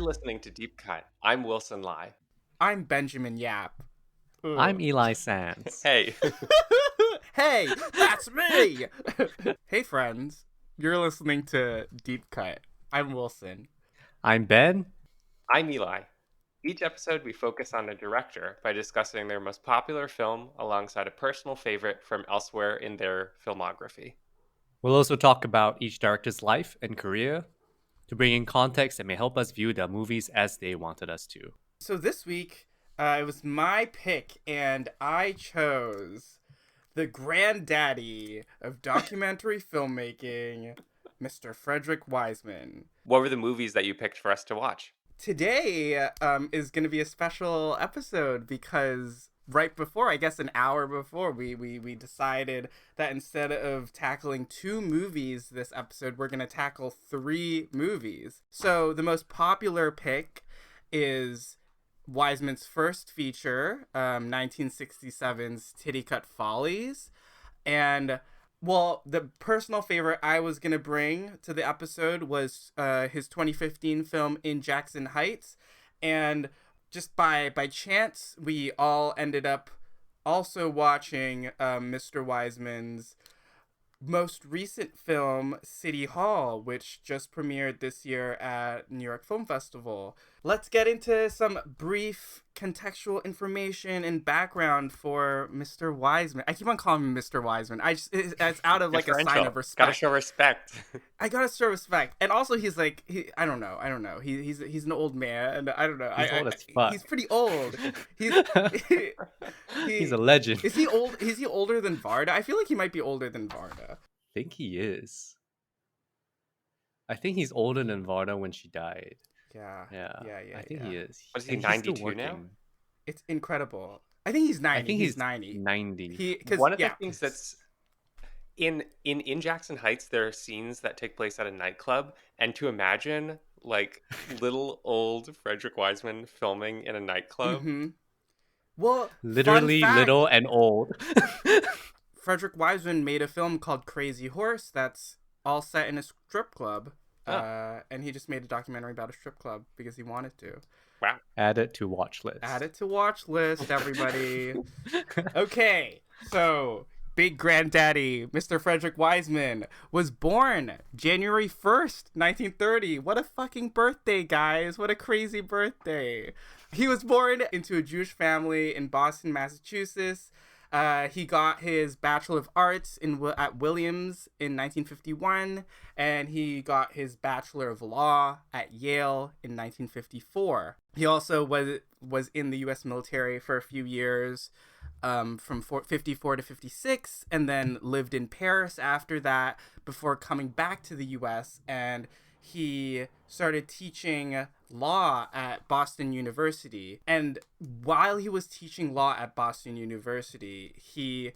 listening to Deep Cut. I'm Wilson Lai. I'm Benjamin Yap. I'm Ugh. Eli Sands. Hey. Hey, that's me! Hey, friends. You're listening to Deep Cut. I'm Wilson. I'm Ben. I'm Eli. Each episode, we focus on a director by discussing their most popular film alongside a personal favorite from elsewhere in their filmography. We'll also talk about each director's life and career to bring in context that may help us view the movies as they wanted us to. So this week, it was my pick, and I chose the granddaddy of documentary filmmaking, Mr. Frederick Wiseman. What were the movies that you picked for us to watch? Today is going to be a special episode because right before, I guess an hour before, we decided that instead of tackling 2 movies this episode, we're going to tackle 3 movies. So the most popular pick is Wiseman's first feature, 1967's Titicut Follies. And, well, the personal favorite I was going to bring to the episode was his 2015 film In Jackson Heights. And just by chance, we all ended up also watching Mr. Wiseman's most recent film, City Hall, which just premiered this year at New York Film Festival. Let's get into some brief contextual information and background for Mr. Wiseman. I keep on calling him Mr. Wiseman. It's out of like a sign of respect. Gotta show respect. I gotta show respect. And also he's like, I don't know. He's an old man, and I don't know. He's old as fuck. He's pretty old. He's a legend. Is he old? Is he older than Varda? I feel like he might be older than Varda. I think he is. I think he's older than Varda when she died. Yeah. I think he is. What is he, And he's still 92 now? working. It's incredible. I think he's 90. I think he's 90. 90. One of the things that's in Jackson Heights, there are scenes that take place at a nightclub, and to imagine like little old Frederick Wiseman filming in a nightclub. Mm-hmm. Well, Literally fun fact, little and old. Frederick Wiseman made a film called Crazy Horse that's all set in a strip club. And he just made a documentary about a strip club because he wanted to. Wow. Add it to watch list. Add it to watch list, everybody. Okay, so big granddaddy, Mr. Frederick Wiseman, was born January 1st, 1930. What a fucking birthday, guys. What a crazy birthday. He was born into a Jewish family in Boston, Massachusetts. He got his Bachelor of Arts at Williams in 1951, and he got his Bachelor of Law at Yale in 1954. He also was in the U.S. military for a few years, from 54 to 56, and then lived in Paris after that before coming back to the U.S., and he started teaching law at Boston University. And while he was teaching law at Boston University, he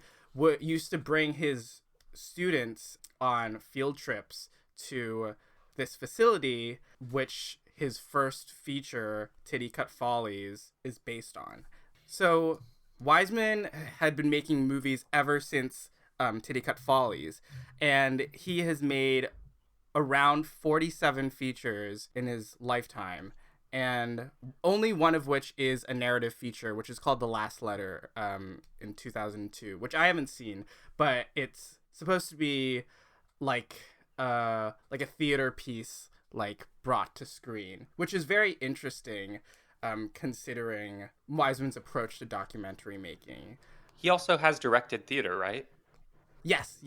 used to bring his students on field trips to this facility, which his first feature, Titicut Follies, is based on. So Wiseman had been making movies ever since Titicut Follies, and he has made around 47 features in his lifetime, and only one of which is a narrative feature, which is called The Last Letter, in 2002, which I haven't seen, but it's supposed to be like a theater piece, like brought to screen, which is very interesting, considering Wiseman's approach to documentary making. He also has directed theater, right? Yes.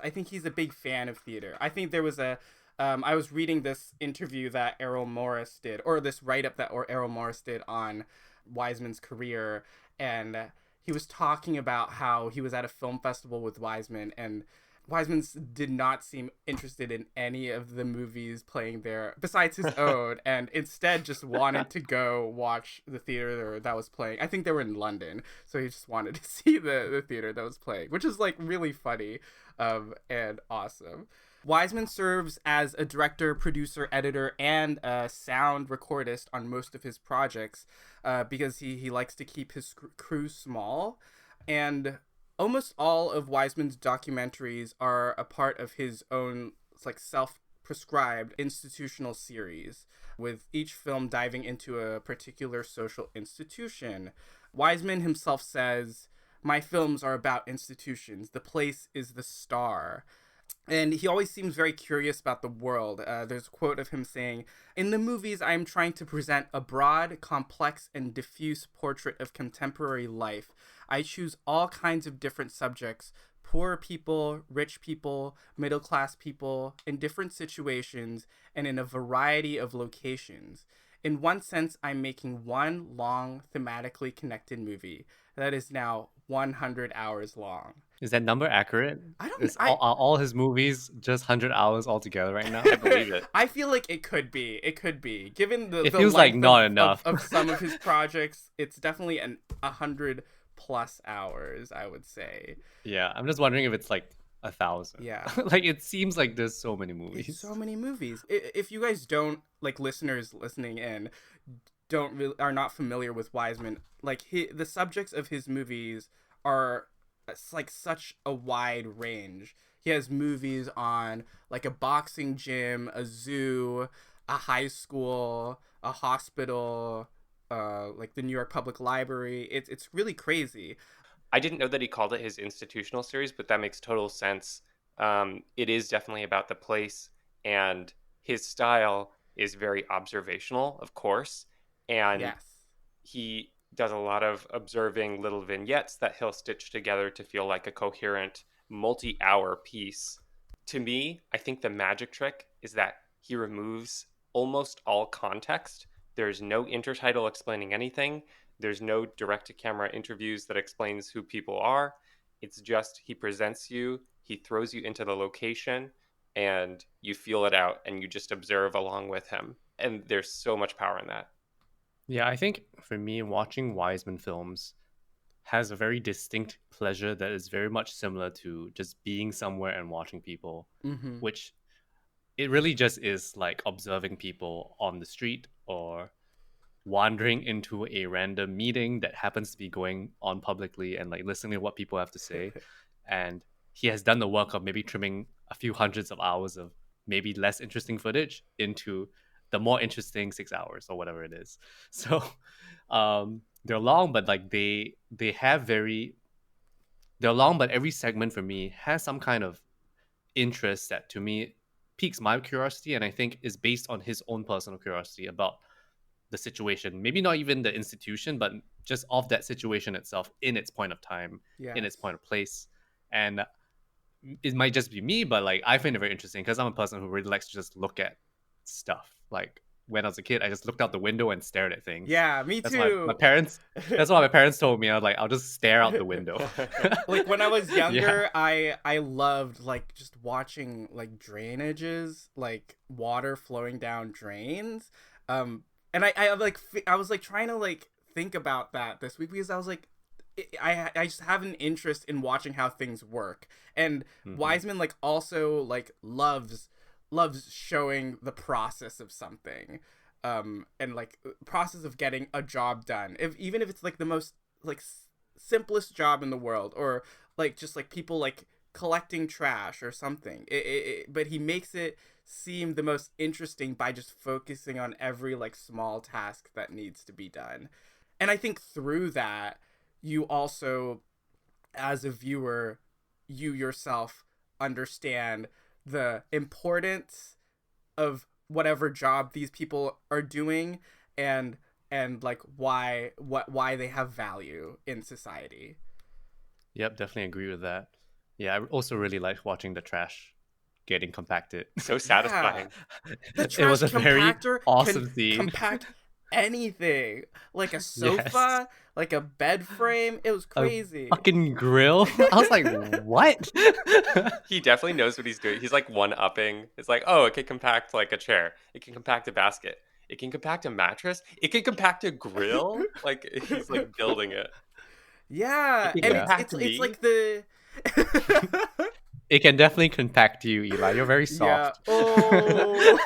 I think he's a big fan of theater. I think there was I was reading this interview that Errol Morris did, or this write-up that Errol Morris did on Wiseman's career, and he was talking about how he was at a film festival with Wiseman, and Wiseman did not seem interested in any of the movies playing there besides his own, and instead just wanted to go watch the theater that was playing. I think they were in London, so he just wanted to see the theater that was playing, which is like really funny and awesome. Wiseman serves as a director, producer, editor, and a sound recordist on most of his projects because he likes to keep his crew small. And almost all of Wiseman's documentaries are a part of his own like prescribed institutional series, with each film diving into a particular social institution. Wiseman himself says, "My films are about institutions. The place is the star." And he always seems very curious about the world. There's a quote of him saying, "In the movies, I am trying to present a broad, complex, and diffuse portrait of contemporary life. I choose all kinds of different subjects, poor people, rich people, middle-class people, in different situations, and in a variety of locations. In one sense, I'm making one long, thematically connected movie that is now 100 hours long." Is that number accurate? I don't. Is all his movies just 100 hours altogether right now? I believe it. I feel like it could be. It could be. Given It the feels like length not of, enough. of some of his projects, it's definitely 100+ hours, I would say. Yeah, I'm just wondering if it's like 1,000. Yeah. Like, it seems like there's so many movies. It's so many movies. If you guys don't, like, listeners listening in, are not familiar with Wiseman, like, the subjects of his movies are, it's like such a wide range. He has movies on like a boxing gym, a zoo, a high school, a hospital, like the New York Public Library. It's really crazy. I didn't know that he called it his institutional series, but that makes total sense. It is definitely about the place, and his style is very observational, of course. And Yes. he does a lot of observing little vignettes that he'll stitch together to feel like a coherent multi-hour piece. To me, I think the magic trick is that he removes almost all context. There's no intertitle explaining anything. There's no direct-to-camera interviews that explains who people are. It's just he presents you, he throws you into the location, and you feel it out, and you just observe along with him. And there's so much power in that. Yeah, I think for me, watching Wiseman films has a very distinct pleasure that is very much similar to just being somewhere and watching people, Mm-hmm. which it really just is like observing people on the street or wandering into a random meeting that happens to be going on publicly and like listening to what people have to say. And he has done the work of maybe trimming a few hundreds of hours of maybe less interesting footage into the more interesting 6 hours or whatever it is. So they're long, but like they're long, but every segment for me has some kind of interest that to me piques my curiosity, and I think is based on his own personal curiosity about the situation. Maybe not even the institution, but just of that situation itself in its point of time, in its point of place. And it might just be me, but like I find it very interesting because I'm a person who really likes to just look at stuff. Like when I was a kid, I just looked out the window and stared at things. Yeah, me That's too. my parents. That's what my parents told me. I was like, I'll just stare out the window. Like when I was younger, Yeah. I loved like just watching like drainages, like water flowing down drains. And I was like trying to like think about that this week because I was like, I just have an interest in watching how things work. And Wiseman like also like loves showing the process of something, and like process of getting a job done, even if it's like the most like simplest job in the world, or like just like people like collecting trash or something. But he makes it seem the most interesting by just focusing on every like small task that needs to be done. And I think through that, you also, as a viewer, you yourself understand the importance of whatever job these people are doing, and like why they have value in society. Yep, definitely agree with that. Yeah, I also really liked watching the trash getting compacted. So satisfying. The It trash was a very compactor awesome can scene. compact anything, like a sofa, like a bed frame. It was crazy. Fucking grill. I was like, what? He definitely knows what he's doing. He's like one-upping. It's like, oh, it can compact like a chair. It can compact a basket. It can compact a mattress. It can compact a grill. Like he's like building it. Yeah, It can and compact it's me. like the It can definitely compact you, Eli. You're very yeah. soft. Oh.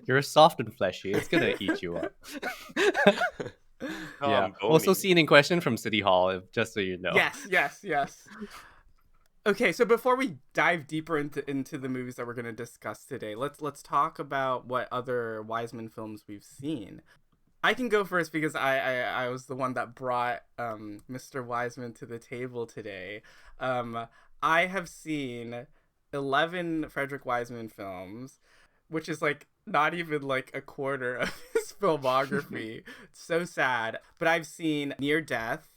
You're soft and fleshy. It's gonna eat you up. Yeah. Bony. Also, scene in question from City Hall, just so you know. Yes. Okay, so before we dive deeper into the movies that we're going to discuss today, let's talk about what other Wiseman films we've seen. I can go first because I was the one that brought Mr. Wiseman to the table today. I have seen 11 Frederick Wiseman films, which is like not even like a quarter of his filmography. It's so sad. But I've seen Near Death,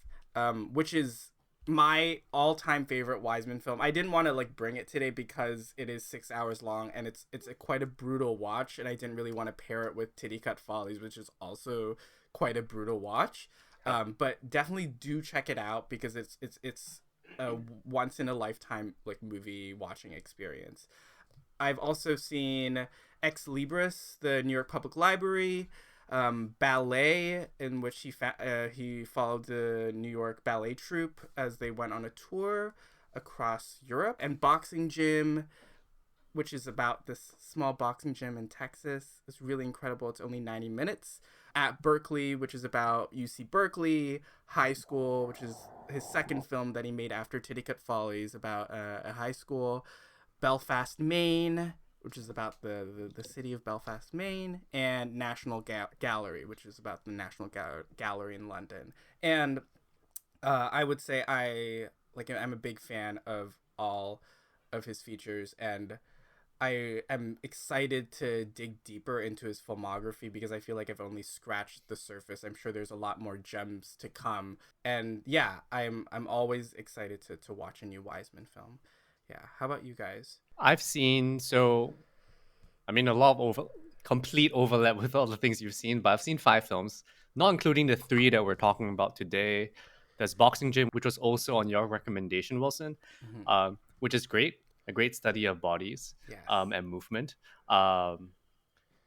which is my all-time favorite Wiseman film. I didn't want to like bring it today because it is 6 hours long and it's quite a brutal watch, and I didn't really want to pair it with Titicut Follies, which is also quite a brutal watch. But definitely do check it out because it's a once in a lifetime like movie watching experience. I've also seen Ex Libris, the New York Public Library, Ballet, in which he followed the New York ballet troupe as they went on a tour across Europe, and Boxing Gym, which is about this small boxing gym in Texas. It's really incredible. It's only 90 minutes. At Berkeley, which is about UC Berkeley. High School, which is his second film that he made after Titicut Follies, about a high school. Belfast, Maine, which is about the city of Belfast, Maine, and National Gallery, which is about the National Gallery in London. And I would say I'm a big fan of all of his features, and I am excited to dig deeper into his filmography because I feel like I've only scratched the surface. I'm sure there's a lot more gems to come. And yeah, I'm always excited to watch a new Wiseman film. Yeah, how about you guys? I've seen, a lot of complete overlap with all the things you've seen, but I've seen 5 films, not including the 3 that we're talking about today. There's Boxing Gym, which was also on your recommendation, Wilson, which is great, a great study of bodies, Yes. And movement.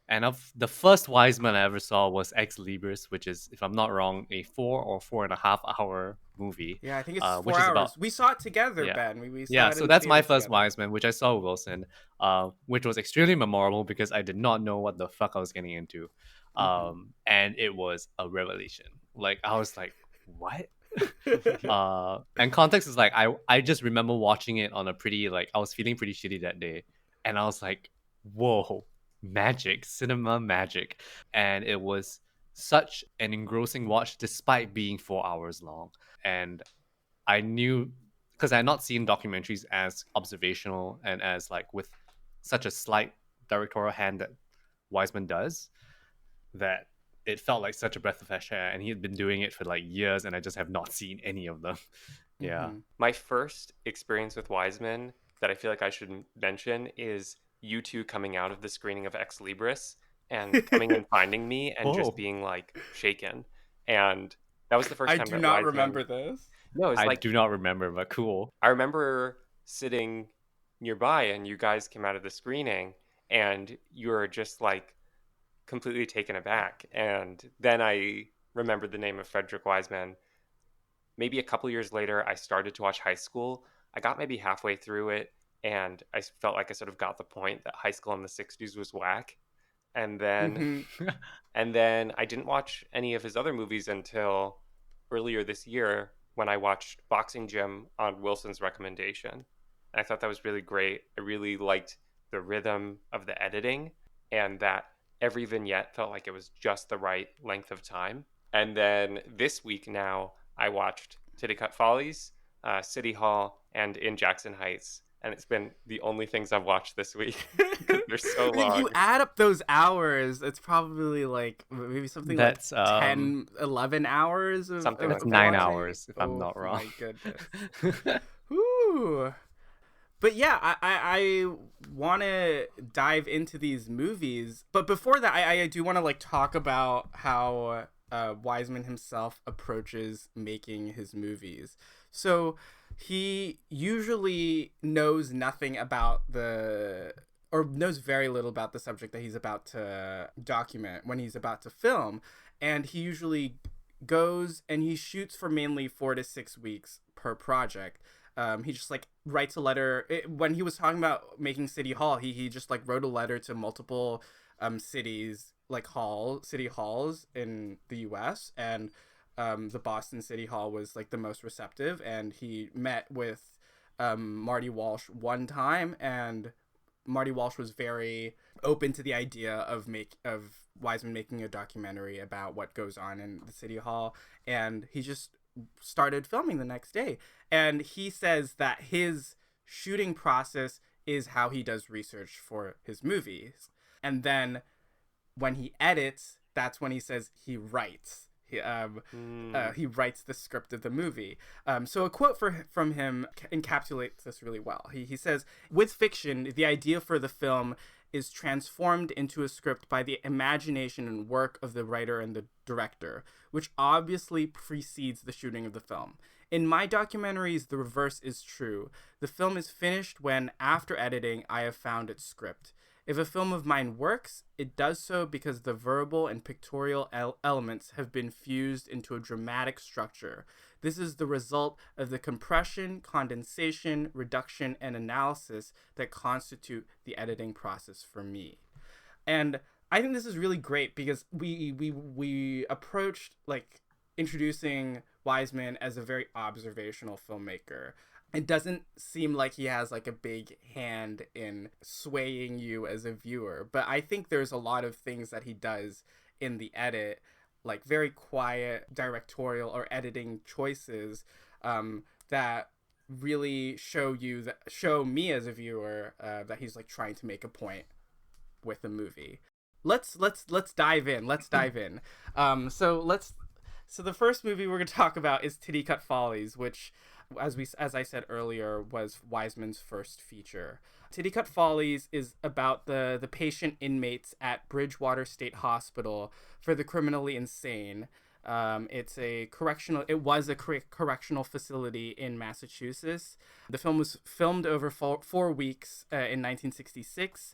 And of the first Wiseman I ever saw was Ex Libris, which is, if I'm not wrong, a 4 or 4.5 hour movie. Yeah, I think it's 4 which hours. Is about, We saw it together, yeah. Ben. We saw Yeah, it so in that's my theaters first together. Wiseman, which I saw with Wilson, which was extremely memorable because I did not know what the fuck I was getting into. And it was a revelation. Like, I was like, what? And context is like, I just remember watching it on a pretty, like, I was feeling pretty shitty that day. And I was like, whoa, magic, cinema magic. And it was such an engrossing watch despite being 4 hours long. And I knew, because I had not seen documentaries as observational and as like with such a slight directorial hand that Wiseman does, that it felt like such a breath of fresh air. And he had been doing it for like years, and I just have not seen any of them. Yeah. My first experience with Wiseman that I feel like I should mention is you two coming out of the screening of Ex Libris and coming and finding me and just being like shaken. And that was the first I time do that not Wiseman... remember this. No, it's I like do not remember, but cool. I remember sitting nearby and you guys came out of the screening and you were just like completely taken aback. And then I remembered the name of Frederick Wiseman. Maybe a couple years later, I started to watch High School. I got maybe halfway through it, and I felt like I sort of got the point that high school in the 60s was whack. And then and then I didn't watch any of his other movies until earlier this year when I watched Boxing Gym on Wilson's recommendation. And I thought that was really great. I really liked the rhythm of the editing and that every vignette felt like it was just the right length of time. And then this week now, I watched Titicut Follies, City Hall, and In Jackson Heights. And it's been the only things I've watched this week. They're so long. If you add up those hours, it's probably like maybe something That's, like 10, 11 hours. Something like That's 9 watching. hours, if I'm not wrong. Oh my goodness. Whew. But yeah, I want to dive into these movies. But before that, I do want to like talk about how Wiseman himself approaches making his movies. So he usually knows nothing about or knows very little about the subject that he's about to document when he's about to film. And he usually goes and he shoots for mainly 4 to 6 weeks per project. He just like writes a letter. When he was talking about making City Hall, he just like wrote a letter to multiple cities, like city halls in the US, and the Boston City Hall was like the most receptive, and he met with Marty Walsh one time, and Marty Walsh was very open to the idea of Wiseman making a documentary about what goes on in the city hall, and he just started filming the next day. And he says that his shooting process is how he does research for his movies. And then when he edits, that's when he says he writes. He writes the script of the movie. So a quote from him encapsulates this really well. He says, "With fiction, the idea for the film is transformed into a script by the imagination and work of the writer and the director, which obviously precedes the shooting of the film. In my documentaries, the reverse is true. The film is finished when, after editing, I have found its script. If a film of mine works, it does so because the verbal and pictorial elements have been fused into a dramatic structure. This is the result of the compression, condensation, reduction, and analysis that constitute the editing process for me." And I think this is really great because we approached like introducing Wiseman as a very observational filmmaker. It doesn't seem like he has like a big hand in swaying you as a viewer, but I think there's a lot of things that he does in the edit, like very quiet directorial or editing choices that really show me as a viewer that he's like trying to make a point with the movie. Let's dive in. So the first movie we're going to talk about is Titicut Follies, which, as I said earlier, was Wiseman's first feature. Titicut Follies is about the patient inmates at Bridgewater State Hospital for the criminally insane. It was a correctional facility in Massachusetts. The film was filmed over 4 weeks in 1966,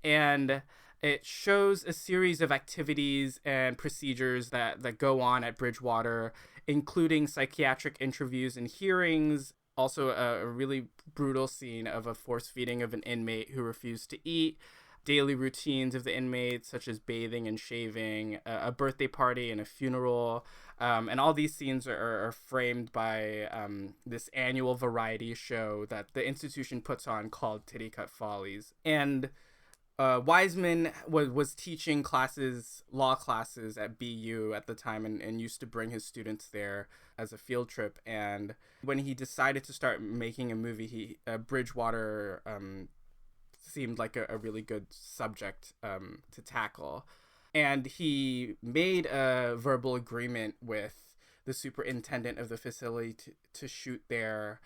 and it shows a series of activities and procedures that go on at Bridgewater, including psychiatric interviews and hearings, also a really brutal scene of a force feeding of an inmate who refused to eat, daily routines of the inmates, such as bathing and shaving, a birthday party and a funeral. And all these scenes are framed by this annual variety show that the institution puts on called Titicut Follies. And Wiseman was teaching law classes at BU at the time, and used to bring his students there as a field trip. And when he decided to start making a movie, Bridgewater seemed like a really good subject to tackle. And he made a verbal agreement with the superintendent of the facility to shoot there,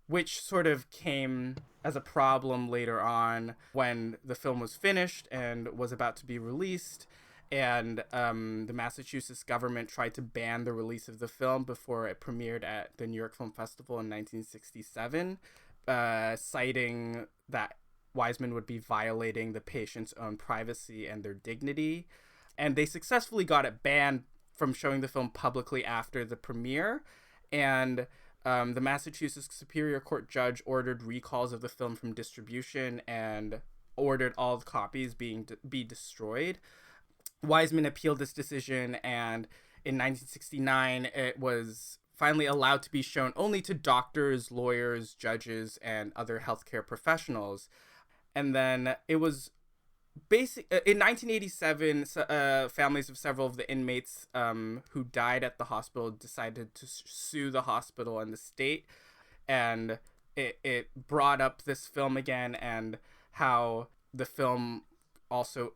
which sort of came as a problem later on when the film was finished and was about to be released. And the Massachusetts government tried to ban the release of the film before it premiered at the New York Film Festival in 1967, citing that Wiseman would be violating the patient's own privacy and their dignity. And they successfully got it banned from showing the film publicly after the premiere. And the Massachusetts Superior Court judge ordered recalls of the film from distribution and ordered all the copies be destroyed. Wiseman appealed this decision, and in 1969, it was finally allowed to be shown only to doctors, lawyers, judges, and other healthcare professionals. And then it was in 1987, families of several of the inmates who died at the hospital decided to sue the hospital and the state, and it brought up this film again, and how the film also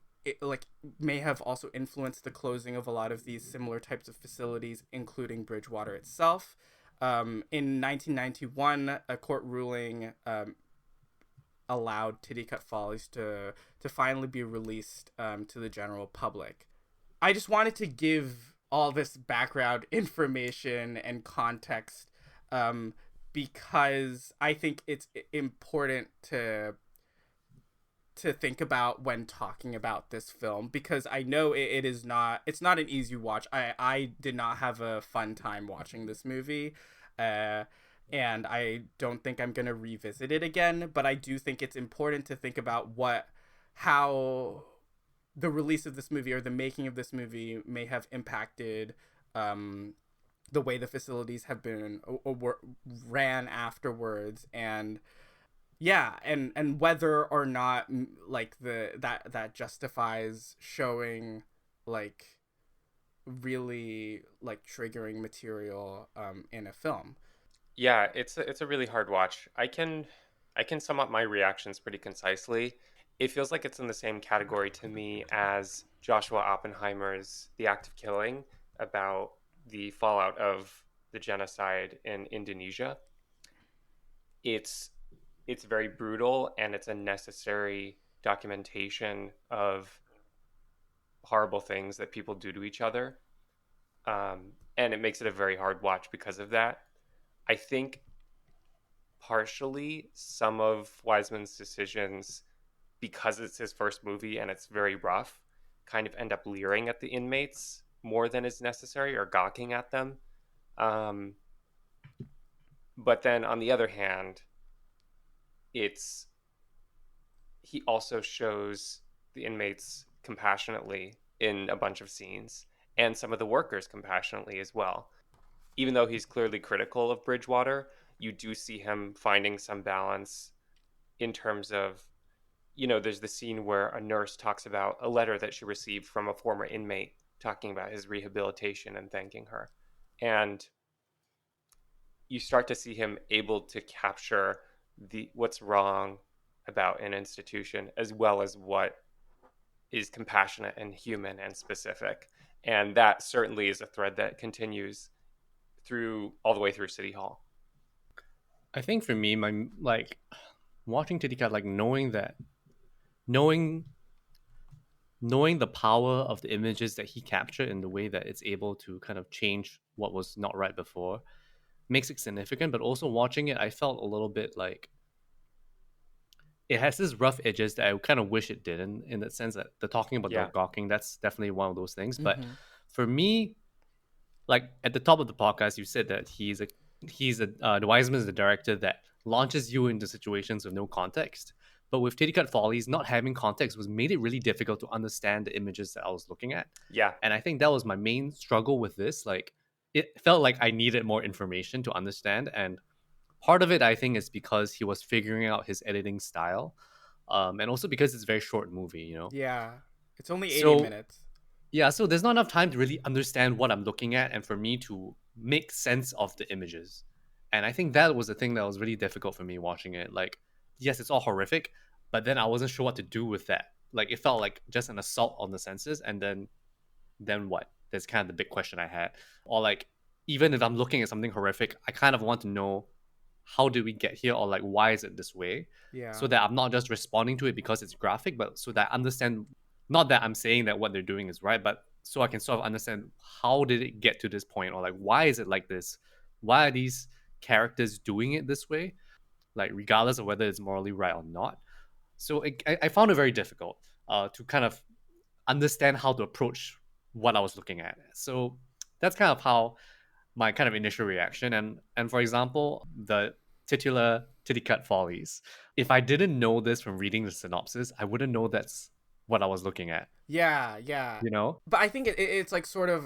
may have also influenced the closing of a lot of these similar types of facilities, including Bridgewater itself. In 1991, a court ruling allowed Titicut Follies to finally be released to the general public. I just wanted to give all this background information and context because I think it's important to think about when talking about this film, because I know it's not an easy watch. I did not have a fun time watching this movie. And I don't think I'm going to revisit it again, but I do think it's important to think about how the release of this movie or the making of this movie may have impacted the way the facilities have been ran afterwards, and yeah, and whether or not like that justifies showing like really like triggering material in a film. Yeah, it's a really hard watch. I can sum up my reactions pretty concisely. It feels like it's in the same category to me as Joshua Oppenheimer's The Act of Killing, about the fallout of the genocide in Indonesia. It's it's very brutal, and it's a necessary documentation of horrible things that people do to each other. And it makes it a very hard watch because of that. I think partially some of Wiseman's decisions, because it's his first movie and it's very rough, kind of end up leering at the inmates more than is necessary, or gawking at them. Um, but then on the other hand, it's he also shows the inmates compassionately in a bunch of scenes, and some of the workers compassionately as well. Even though he's clearly critical of Bridgewater, you do see him finding some balance in terms of, there's the scene where a nurse talks about a letter that she received from a former inmate talking about his rehabilitation and thanking her. And you start to see him able to capture the what's wrong about an institution, as well as what is compassionate and human and specific. And that certainly is a thread that continues through all the way through City Hall. I think for me, my like watching Titicut, like knowing knowing the power of the images that he captured in the way that it's able to kind of change what was not right before makes it significant. But also watching it, I felt a little bit like it has this rough edges that I kind of wish it didn't, in the sense that the talking about the Yeah. gawking, that's definitely one of those things. But Mm-hmm. for me, like at the top of the podcast, you said that the Wiseman is the director that launches you into situations with no context. But with Titicut Follies, not having context was made it really difficult to understand the images that I was looking at. Yeah. And I think that was my main struggle with this. Like, it felt like I needed more information to understand. And part of it, I think, is because he was figuring out his editing style. And also because it's a very short movie, you know? Yeah, it's only 80 So minutes. yeah, so there's not enough time to really understand what I'm looking at and for me to make sense of the images. And I think that was the thing that was really difficult for me watching it. Like, yes, it's all horrific, but then I wasn't sure what to do with that. Like, it felt like just an assault on the senses, and then what? That's kind of the big question I had. Or like, even if I'm looking at something horrific, I kind of want to know, how did we get here, or like, why is it this way, Yeah. so that I'm not just responding to it because it's graphic, but so that I understand, not that I'm saying that what they're doing is right, but so I can sort of understand how did it get to this point, or like, why is it like this, why are these characters doing it this way, like regardless of whether it's morally right or not. So I found it very difficult to kind of understand how to approach what I was looking at. So that's kind of how my kind of initial reaction. And for example, the titular Titicut Follies. If I didn't know this from reading the synopsis, I wouldn't know that's what I was looking at. Yeah, yeah. You know? But I think it's like sort of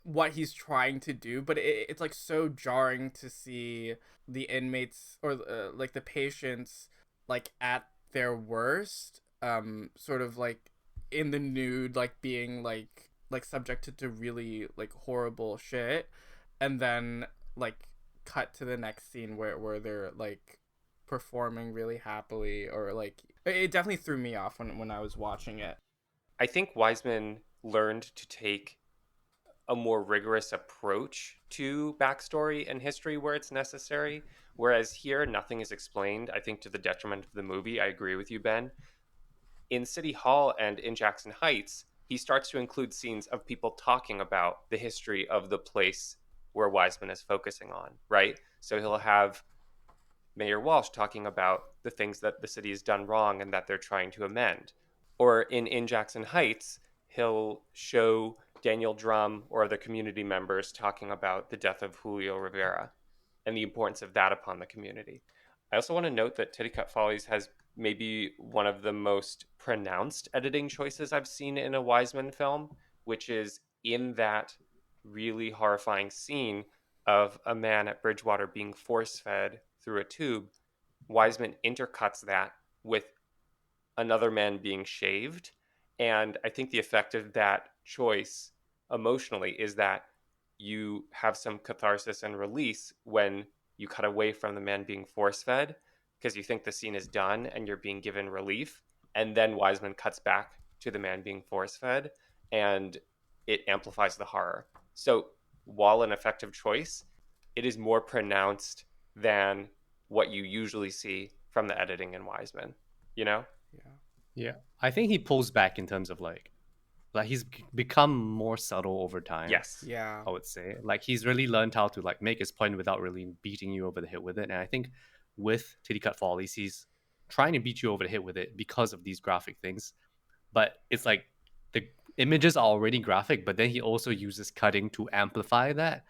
what he's trying to do, but it's like so jarring to see the inmates or like the patients like at their worst, sort of like in the nude, like being like subjected to really like horrible shit, and then like cut to the next scene where they're like performing really happily, or like it definitely threw me off when I was watching it. I think Wiseman learned to take a more rigorous approach to backstory and history where it's necessary. Whereas here, nothing is explained, I think, to the detriment of the movie. I agree with you, Ben. In City Hall and in Jackson Heights, he starts to include scenes of people talking about the history of the place where Wiseman is focusing on, right? So he'll have Mayor Walsh talking about the things that the city has done wrong and that they're trying to amend. Or in Jackson Heights, he'll show Daniel Drum or the community members talking about the death of Julio Rivera and the importance of that upon the community. I also want to note that Titicut Follies has maybe one of the most pronounced editing choices I've seen in a Wiseman film, which is in that really horrifying scene of a man at Bridgewater being force fed through a tube, Wiseman intercuts that with another man being shaved. And I think the effect of that choice emotionally is that you have some catharsis and release when you cut away from the man being force fed because you think the scene is done and you're being given relief. And then Wiseman cuts back to the man being force fed and it amplifies the horror. So while an effective choice, it is more pronounced than what you usually see from the editing in Wiseman, you know? Yeah. Yeah, I think he pulls back in terms of like he's become more subtle over time. Yes. Yeah. I would say like he's really learned how to like make his point without really beating you over the head with it. And I think with Titicut Follies, he's trying to beat you over the head with it because of these graphic things. But it's like the images are already graphic, but then he also uses cutting to amplify that,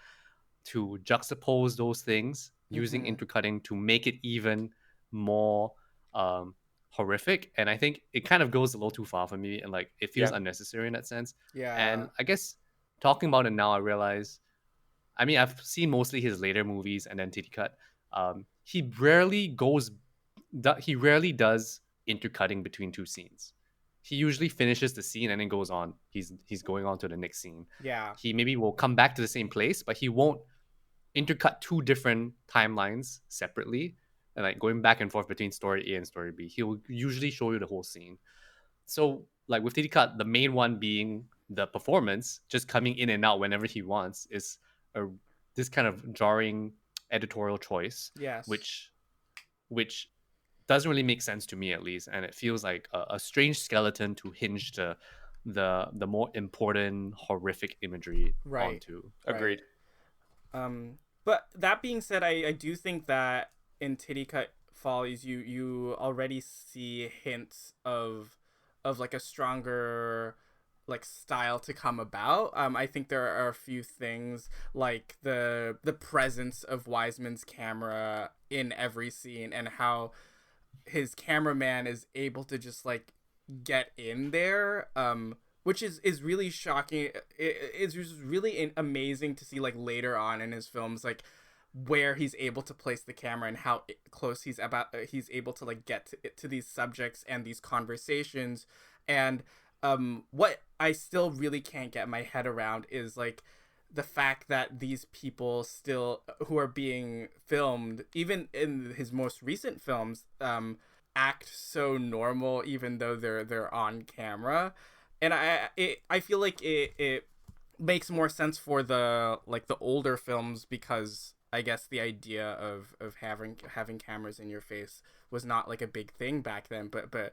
to juxtapose those things using Mm-hmm. intercutting to make it even more um, horrific. And I think it kind of goes a little too far for me, and like it feels Yeah. unnecessary in that sense. Yeah. And I guess talking about it now, I realize. I mean, I've seen mostly his later movies and then Titicut. He rarely goes. He rarely does intercutting between two scenes. He usually finishes the scene and then goes on. He's going on to the next scene. Yeah. He maybe will come back to the same place, but he won't intercut two different timelines separately and like going back and forth between story A and story B. He'll usually show you the whole scene. So like with Titicut, the main one being the performance, just coming in and out whenever he wants, is a this kind of jarring editorial choice, Yes. which doesn't really make sense to me at least, and it feels like a strange skeleton to hinge the more important horrific imagery Right. onto. Right. Agreed. But that being said, I do think that in Titicut Follies, you already see hints of like a stronger like style to come about. I think there are a few things like the presence of Wiseman's camera in every scene and how his cameraman is able to just like get in there, which is really shocking. It's just really amazing to see like later on in his films like where he's able to place the camera and how close he's able to like get to these subjects and these conversations. And what I still really can't get my head around is like the fact that these people still who are being filmed, even in his most recent films, act so normal even though they're on camera. And I feel like it makes more sense for the older films because I guess the idea of having cameras in your face was not like a big thing back then, but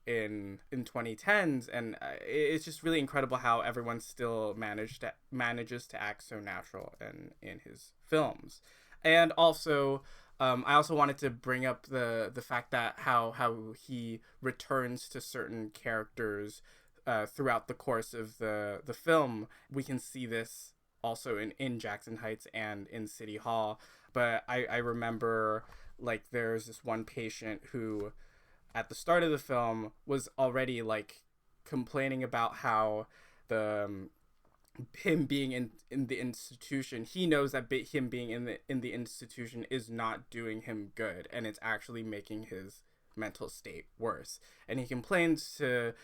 in 2010s, and it's just really incredible how everyone still manages to act so natural in his films. And also I also wanted to bring up the fact that how he returns to certain characters throughout the course of the film. We can see this also in Jackson Heights and in City Hall. But I remember like there's this one patient who at the start of the film was already like complaining about how the him being in the institution, he knows that him being in the institution is not doing him good, and it's actually making his mental state worse. And he complains to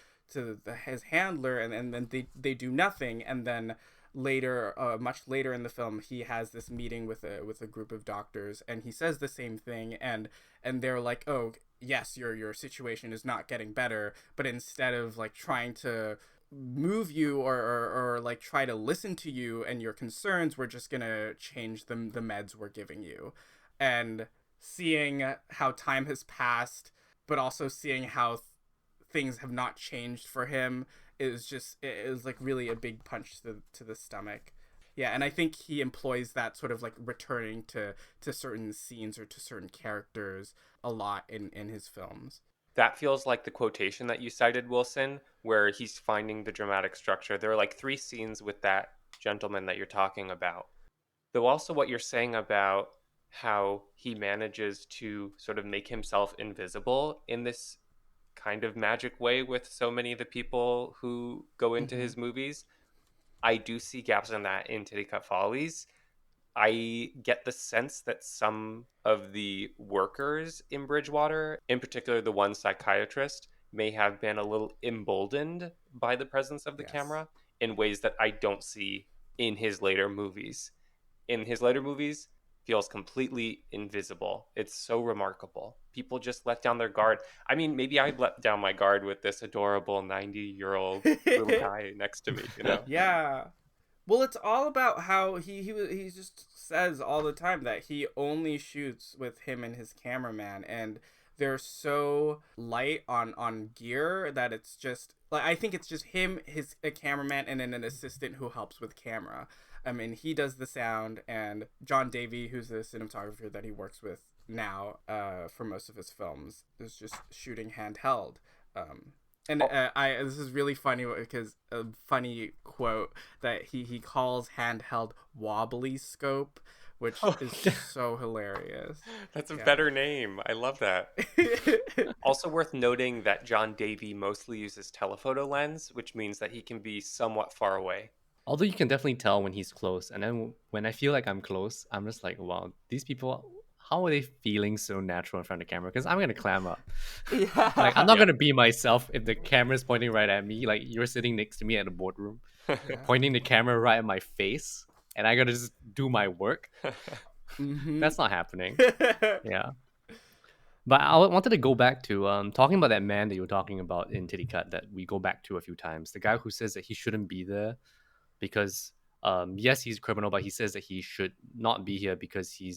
his handler, and then they do nothing. And then later, much later in the film, he has this meeting with a group of doctors, and he says the same thing, and they're like, oh yes, your situation is not getting better, but instead of like trying to move you or like try to listen to you and your concerns, we're just gonna change the meds we're giving you. And seeing how time has passed, but also seeing how things have not changed for him is like really a big punch to the stomach. Yeah, and I think he employs that sort of like returning to certain scenes or to certain characters a lot in his films. That feels like the quotation that you cited, Wilson, where he's finding the dramatic structure. There are like three scenes with that gentleman that you're talking about. Though also what you're saying about how he manages to sort of make himself invisible in this kind of magic way with so many of the people who go into Mm-hmm. his movies. I do see gaps in that in Titicut Follies. I get the sense that some of the workers in Bridgewater, in particular the one psychiatrist, may have been a little emboldened by the presence of the Yes. camera in ways that I don't see in his later movies. In his later movies, feels completely invisible. It's so remarkable. People just let down their guard. I mean, maybe I let down my guard with this adorable 90-year-old little guy next to me, you know? Yeah. Well, it's all about how he just says all the time that he only shoots with him and his cameraman, and they're so light on gear that it's just like, I think it's just him, a cameraman, and then an assistant who helps with camera. I mean, he does the sound, and John Davey, who's the cinematographer that he works with now for most of his films, is just shooting handheld. And I this is really funny because a funny quote that he calls handheld wobbly scope, which is so hilarious. That's a better name. I love that. Also worth noting that John Davey mostly uses telephoto lens, which means that he can be somewhat far away. Although you can definitely tell when he's close, and then when I feel like I'm close, I'm just like, wow, these people, how are they feeling so natural in front of the camera? Because I'm gonna clam up. Yeah. Like, I'm not gonna be myself if the camera's pointing right at me. Like, you're sitting next to me at a boardroom, pointing the camera right at my face, and I gotta just do my work. Mm-hmm. That's not happening. Yeah. But I wanted to go back to talking about that man that you were talking about in Titicut that we go back to a few times. The guy who says that he shouldn't be there because yes, he's a criminal, but he says that he should not be here because he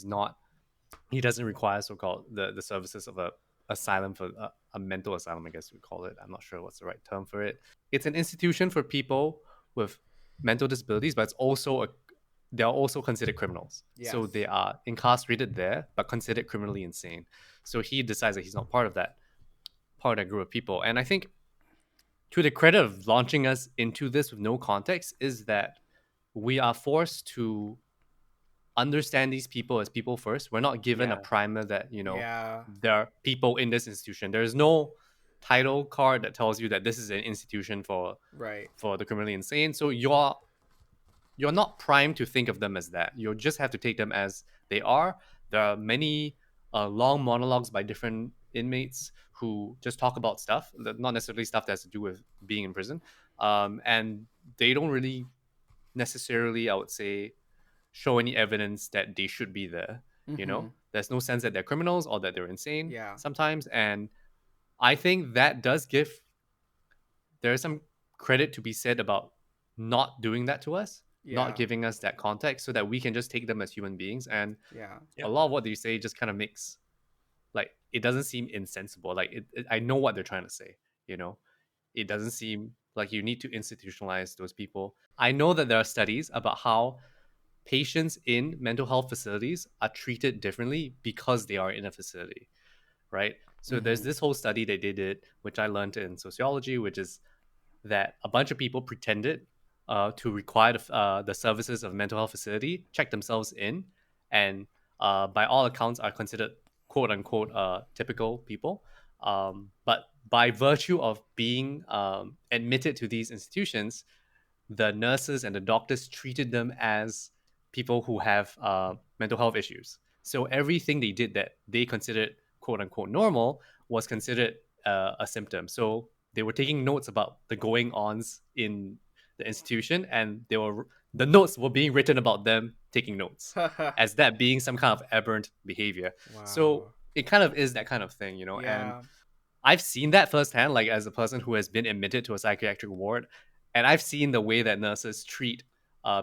doesn't require so-called the services of a asylum for a mental asylum, I guess we call it. I'm not sure what's the right term for it. It's an institution for people with mental disabilities, but they are also considered criminals. Yes. So they are incarcerated there, but considered criminally insane. So he decides that he's not part of that group of people. And I think, to the credit of launching us into this with no context, is that we are forced to understand these people as people first. We're not given a primer that, there are people in this institution. There's no title card that tells you that this is an institution for the criminally insane. So you're not primed to think of them as that. You just have to take them as they are. There are many long monologues by different inmates who just talk about stuff, not necessarily stuff that has to do with being in prison. And they don't really necessarily, I would say, show any evidence that they should be there. Mm-hmm. There's no sense that they're criminals or that they're insane sometimes. And I think that there is some credit to be said about not doing that to us, not giving us that context so that we can just take them as human beings. And a lot of what they say just kind of makes, like, it doesn't seem insensible. Like, I know what they're trying to say, It doesn't seem like you need to institutionalize those people. I know that there are studies about how patients in mental health facilities are treated differently because they are in a facility, right? So there's this whole study that they did, which I learned in sociology, which is that a bunch of people pretended to require the services of a mental health facility, check themselves in, and by all accounts are considered quote unquote typical people. But by virtue of being admitted to these institutions, the nurses and the doctors treated them as people who have mental health issues. So everything they did that they considered quote unquote normal was considered a symptom. So they were taking notes about the going ons in the institution, and the notes were being written about them taking notes as that being some kind of aberrant behavior. Wow. So it kind of is that kind of thing, and I've seen that firsthand, like as a person who has been admitted to a psychiatric ward, and I've seen the way that nurses treat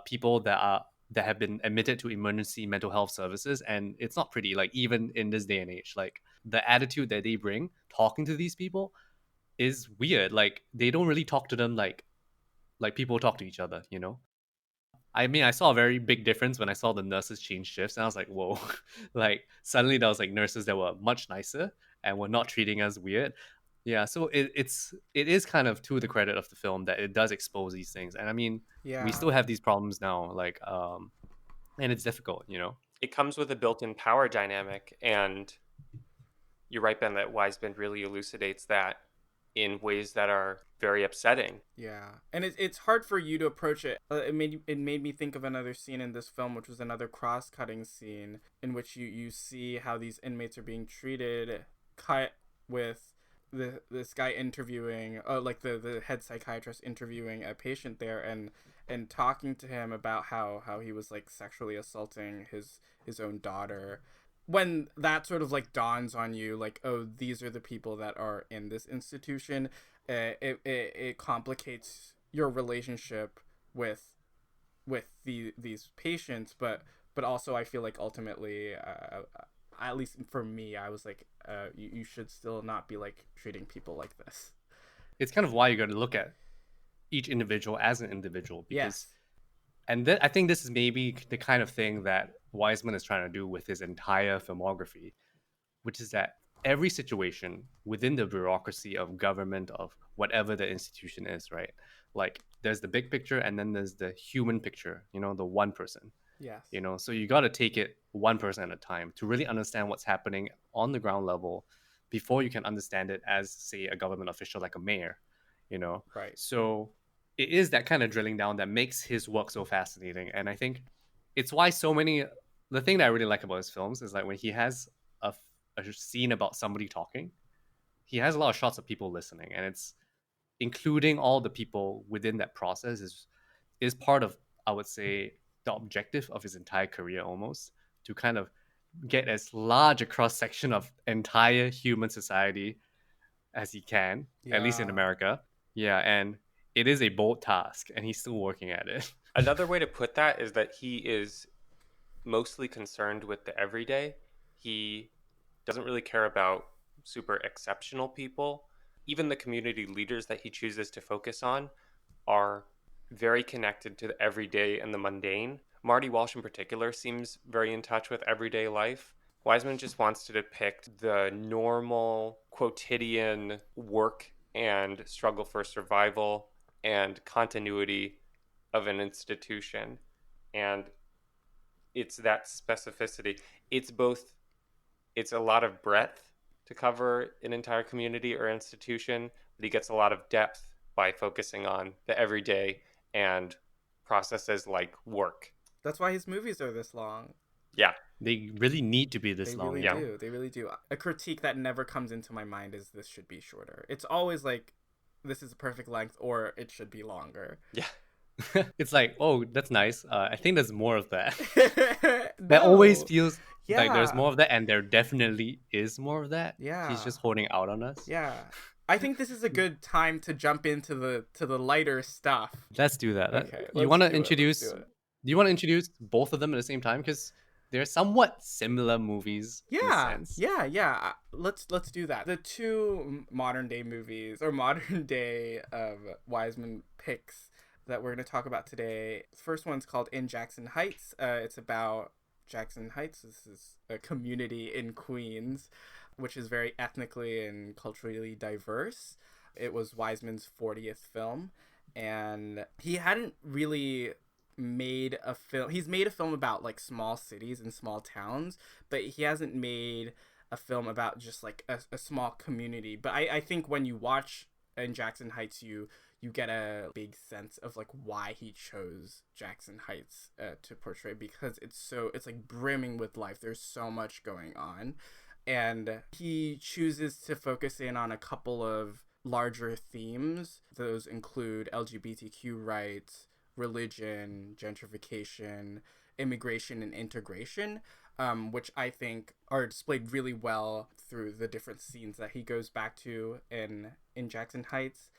people that have been admitted to emergency mental health services, and it's not pretty. Like, even in this day and age, like, the attitude that they bring talking to these people is weird. Like, they don't really talk to them like people talk to each other, I mean, I saw a very big difference when I saw the nurses change shifts, and I was like, whoa. Like, suddenly there was like nurses that were much nicer and were not treating us weird. Yeah, so it is kind of to the credit of the film that it does expose these things. And I mean, we still have these problems now, like and it's difficult, It comes with a built-in power dynamic, and you're right, Ben, that Wiseman really elucidates that in ways that are very upsetting. Yeah, and it's hard for you to approach it. It made me think of another scene in this film, which was another cross-cutting scene in which you see how these inmates are being treated, cut with this guy interviewing, like the head psychiatrist interviewing a patient there, and talking to him about how he was like sexually assaulting his own daughter. When that sort of like dawns on you, like, oh, these are the people that are in this institution, it complicates your relationship with these patients, but also I feel like ultimately, at least for me, I was like, you should still not be like treating people like this. It's kind of why you got to look at each individual as an individual, because Yes. and I think this is maybe the kind of thing that Wiseman is trying to do with his entire filmography, which is that every situation within the bureaucracy of government, of whatever the institution is, right? Like there's the big picture and then there's the human picture, the one person, Yes. So you got to take it one person at a time to really understand what's happening on the ground level before you can understand it as, say, a government official like a mayor. Right. So it is that kind of drilling down that makes his work so fascinating. And I think it's why the thing that I really like about his films is like when he has a scene about somebody talking, he has a lot of shots of people listening, and it's including all the people within that process is part of, I would say, the objective of his entire career, almost, to kind of get as large a cross section of entire human society as he can, at least in Yeah. America. Yeah, and it is a bold task, and he's still working at it. Another way to put that is that he is mostly concerned with the everyday. He doesn't really care about super exceptional people. Even the community leaders that he chooses to focus on are very connected to the everyday and the mundane. Marty Walsh, in particular, seems very in touch with everyday life. Wiseman just wants to depict the normal, quotidian work and struggle for survival and continuity of an institution. And it's that specificity. It's a lot of breadth to cover an entire community or institution, but he gets a lot of depth by focusing on the everyday and processes like work. That's why his movies are this long. Yeah. They really need to be this They long. really Yeah. do. They really do. A critique that never comes into my mind is this should be shorter. It's always like, this is the perfect length, or it should be longer. Yeah. It's like, oh, that's nice. I think there's more of that. No. That always feels like there's Yeah. more of that, and there definitely is more of that. Yeah. He's just holding out on us. Yeah. I think this is a good time to jump into the lighter stuff. Let's do that. Okay, You let's want to do it, let's introduce? do Do it. you want to introduce both of them at the same time? Because they're somewhat similar movies. In a Yeah, sense. yeah. Let's do that. The two modern day movies, or modern day Wiseman picks that we're going to talk about today. The first one's called In Jackson Heights. It's about Jackson Heights. This is a community in Queens, which is very ethnically and culturally diverse. It was Wiseman's 40th film, and he hadn't really made a film. He's made a film about like small cities and small towns, but he hasn't made a film about just like a small community. But I think when you watch In Jackson Heights, you get a big sense of like why he chose Jackson Heights to portray, because it's like brimming with life. There's so much going on, and he chooses to focus in on a couple of larger themes. Those include LGBTQ rights, religion, gentrification, immigration, and integration, which I think are displayed really well through the different scenes that he goes back to in Jackson Heights.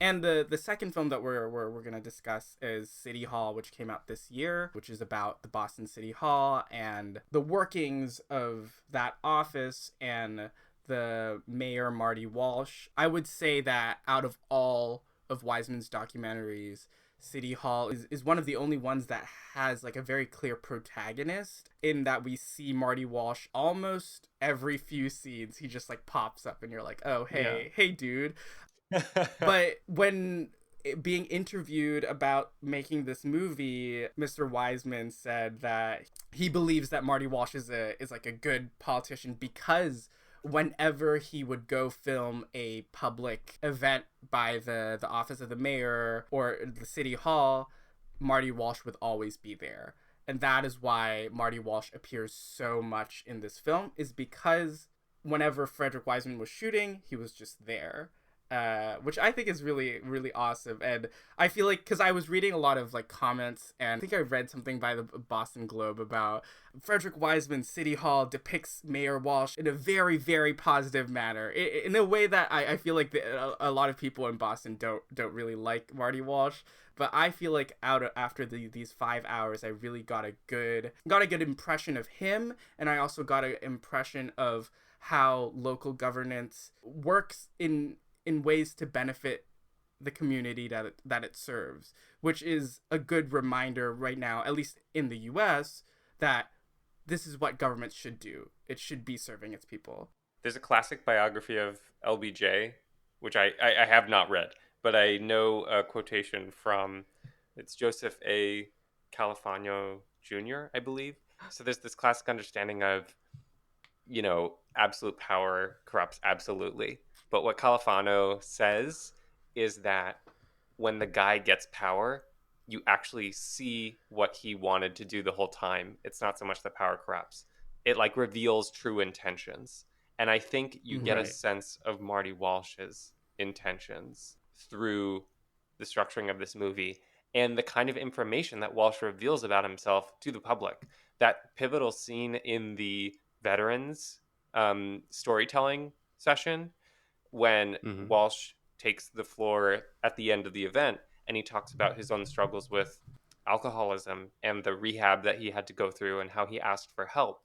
And the second film that we're going to discuss is City Hall, which came out this year, which is about the Boston City Hall and the workings of that office and the mayor, Marty Walsh. I would say that out of all of Wiseman's documentaries, City Hall is one of the only ones that has like a very clear protagonist, in that we see Marty Walsh almost every few scenes. He just like pops up and you're like, oh, hey, dude. But when being interviewed about making this movie, Mr. Wiseman said that he believes that Marty Walsh is like a good politician because whenever he would go film a public event by the office of the mayor or the city hall, Marty Walsh would always be there. And that is why Marty Walsh appears so much in this film, is because whenever Frederick Wiseman was shooting, he was just there. Which I think is really, really awesome. And I feel like, because I was reading a lot of like comments, and I think I read something by the Boston Globe about Frederick Wiseman's City Hall depicts Mayor Walsh in a very, very positive manner, in a way that I feel like a lot of people in Boston don't really like Marty Walsh. But I feel like after these 5 hours, I really got a good impression of him, and I also got an impression of how local governance works in ways to benefit the community that it serves, which is a good reminder right now, at least in the US, that this is what government should do. It should be serving its people. There's a classic biography of LBJ, which I have not read, but I know a quotation from, it's Joseph A. Califano Jr., I believe. So there's this classic understanding of, absolute power corrupts absolutely. But what Califano says is that when the guy gets power, you actually see what he wanted to do the whole time. It's not so much that power corrupts. It like reveals true intentions. And I think you get a sense of Marty Walsh's intentions through the structuring of this movie and the kind of information that Walsh reveals about himself to the public. That pivotal scene in the veterans storytelling session when Walsh takes the floor at the end of the event and he talks about his own struggles with alcoholism and the rehab that he had to go through and how he asked for help.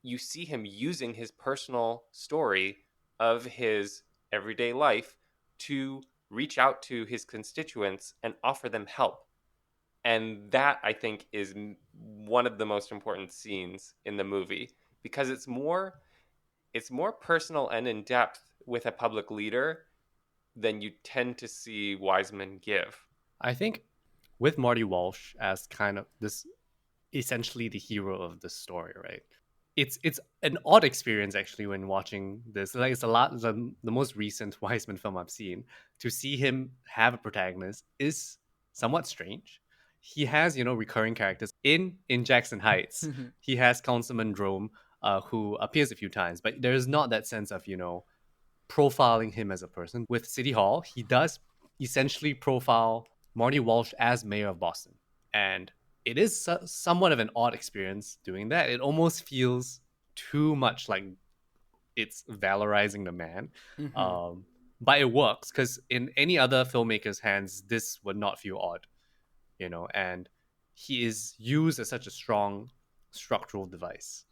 You see him using his personal story of his everyday life to reach out to his constituents and offer them help. And that, I think, is one of the most important scenes in the movie because it's more personal and in depth with a public leader than you tend to see Wiseman give. I think with Marty Walsh as kind of this, essentially the hero of the story, right? It's an odd experience actually when watching this. Like it's the most recent Wiseman film I've seen. To see him have a protagonist is somewhat strange. He has recurring characters in Jackson Heights. He has Councilman Drome, who appears a few times, but there's not that sense of profiling him as a person. With City Hall, he does essentially profile Marty Walsh as mayor of Boston. And it is somewhat of an odd experience doing that. It almost feels too much like it's valorizing the man. But it works because in any other filmmaker's hands, this would not feel odd, and he is used as such a strong structural device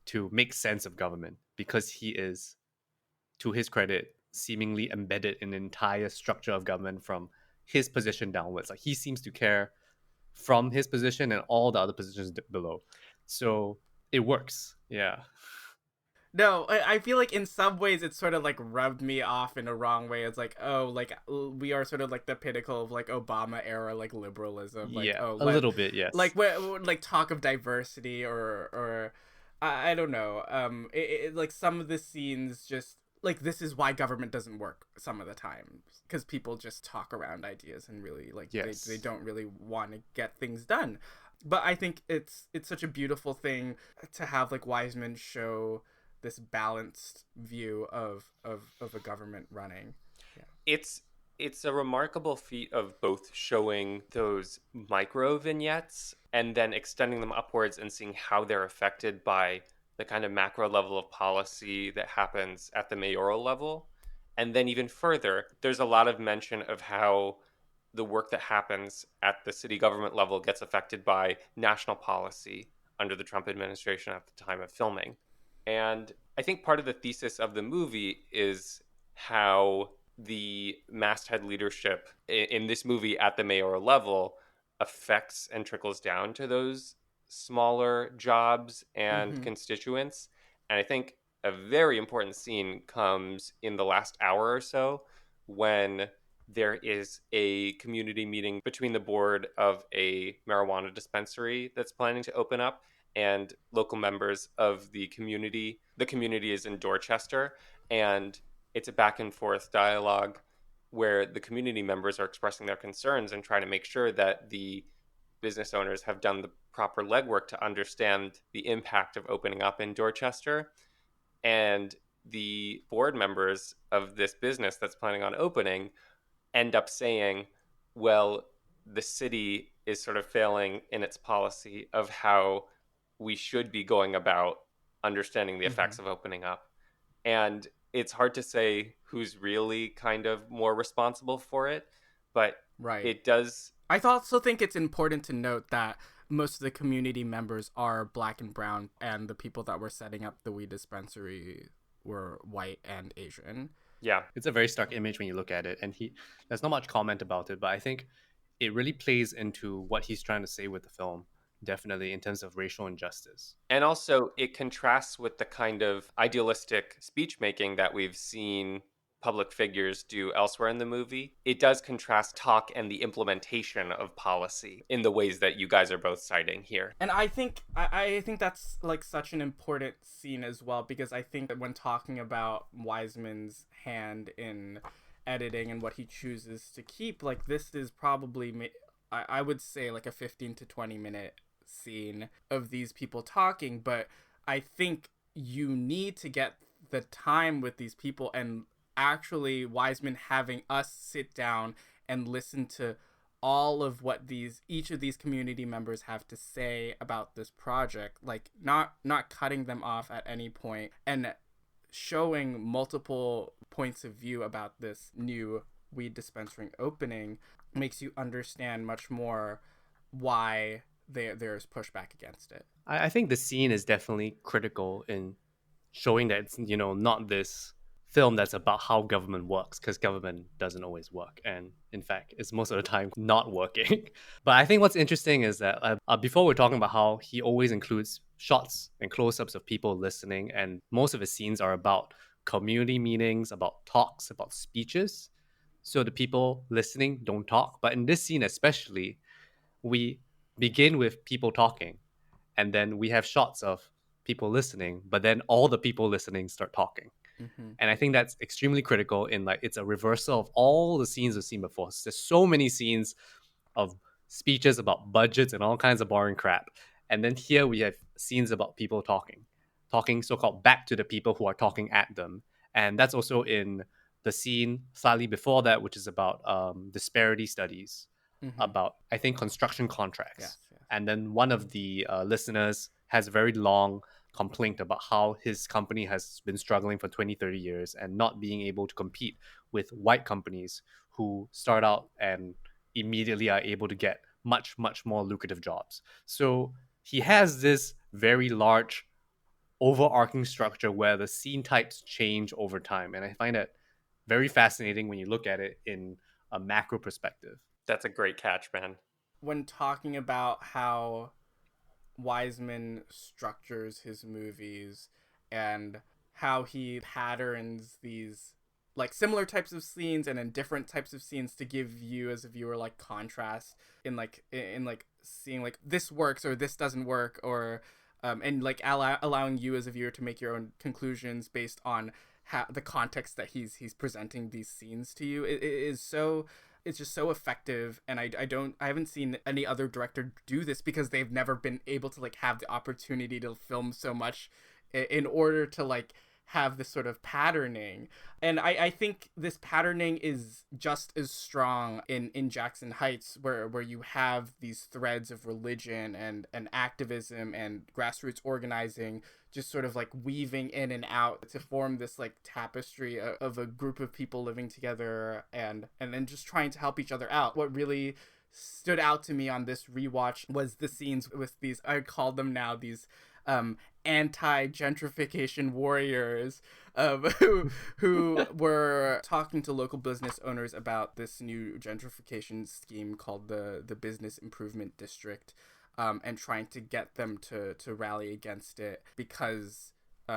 to make sense of government because he is, to his credit, seemingly embedded in the entire structure of government from his position downwards. Like he seems to care from his position and all the other positions below. So it works. Yeah. No, I feel like in some ways it's sort of like rubbed me off in a wrong way. It's like, oh, like we are sort of like the pinnacle of like Obama era like liberalism. Like, yeah, oh, a little bit, yes. Like like talk of diversity or I don't know. Like some of the scenes just like this is why government doesn't work some of the time because people just talk around ideas and really like they don't really want to get things done. But I think it's such a beautiful thing to have like Wiseman show this balanced view of a government running. Yeah. It's a remarkable feat of both showing those micro vignettes and then extending them upwards and seeing how they're affected by the kind of macro level of policy that happens at the mayoral level. And then even further, there's a lot of mention of how the work that happens at the city government level gets affected by national policy under the Trump administration at the time of filming. And I think part of the thesis of the movie is how the masthead leadership in this movie at the mayoral level affects and trickles down to those smaller jobs and constituents. And I think a very important scene comes in the last hour or so when there is a community meeting between the board of a marijuana dispensary that's planning to open up and local members of the community. The community is in Dorchester, and it's a back and forth dialogue where the community members are expressing their concerns and trying to make sure that the business owners have done the proper legwork to understand the impact of opening up in Dorchester. And the board members of this business that's planning on opening end up saying, well, the city is sort of failing in its policy of how we should be going about understanding the effects of opening up. And it's hard to say who's really kind of more responsible for it, but Right. it does. I also think it's important to note that most of the community members are black and brown, and the people that were setting up the weed dispensary were white and Asian. Yeah. It's a very stark image when you look at it, and there's not much comment about it, but I think it really plays into what he's trying to say with the film, definitely in terms of racial injustice. And also, it contrasts with the kind of idealistic speech making that we've seen public figures do elsewhere in the movie. It does contrast talk and the implementation of policy in the ways that you guys are both citing here. And I think that's like such an important scene as well, because I think that when talking about Wiseman's hand in editing and what he chooses to keep, like, this is probably, I would say, like a 15 to 20 minute scene of these people talking, but I think you need to get the time with these people, and actually Wiseman having us sit down and listen to all of what each of these community members have to say about this project, like not cutting them off at any point, and showing multiple points of view about this new weed dispensary opening makes you understand much more why there's pushback against it. I think the scene is definitely critical in showing that it's, not this film that's about how government works, because government doesn't always work, and in fact it's most of the time not working. But I think what's interesting is that before we're talking about how he always includes shots and close-ups of people listening, and most of his scenes are about community meetings, about talks, about speeches, so the people listening don't talk. But in this scene especially, we begin with people talking, and then we have shots of people listening, but then all the people listening start talking. And I think that's extremely critical in, like, it's a reversal of all the scenes we've seen before. There's so many scenes of speeches about budgets and all kinds of boring crap. And then here we have scenes about people talking so-called back to the people who are talking at them. And that's also in the scene slightly before that, which is about disparity studies, about, I think, construction contracts. Yes. And then one of the listeners has a very long complaint about how his company has been struggling for 20-30 years and not being able to compete with white companies who start out and immediately are able to get much more lucrative jobs. So he has this very large overarching structure where the scene types change over time, and I find that very fascinating when you look at it in a macro perspective. That's a great catch, man. When talking about how Wiseman structures his movies and how he patterns these like similar types of scenes and in different types of scenes to give you as a viewer like contrast in like seeing like this works or this doesn't work, or and like allowing you as a viewer to make your own conclusions based on the context that he's presenting these scenes to you. It's just so effective, and I haven't seen any other director do this because they've never been able to like have the opportunity to film so much in order to like have this sort of patterning. And I think this patterning is just as strong in Jackson Heights, where you have these threads of religion and activism and grassroots organizing just sort of like weaving in and out to form this like tapestry of a group of people living together and then just trying to help each other out. What really stood out to me on this rewatch was the scenes with these, I call them now these anti-gentrification warriors who were talking to local business owners about this new gentrification scheme called the Business Improvement District, and trying to get them to rally against it because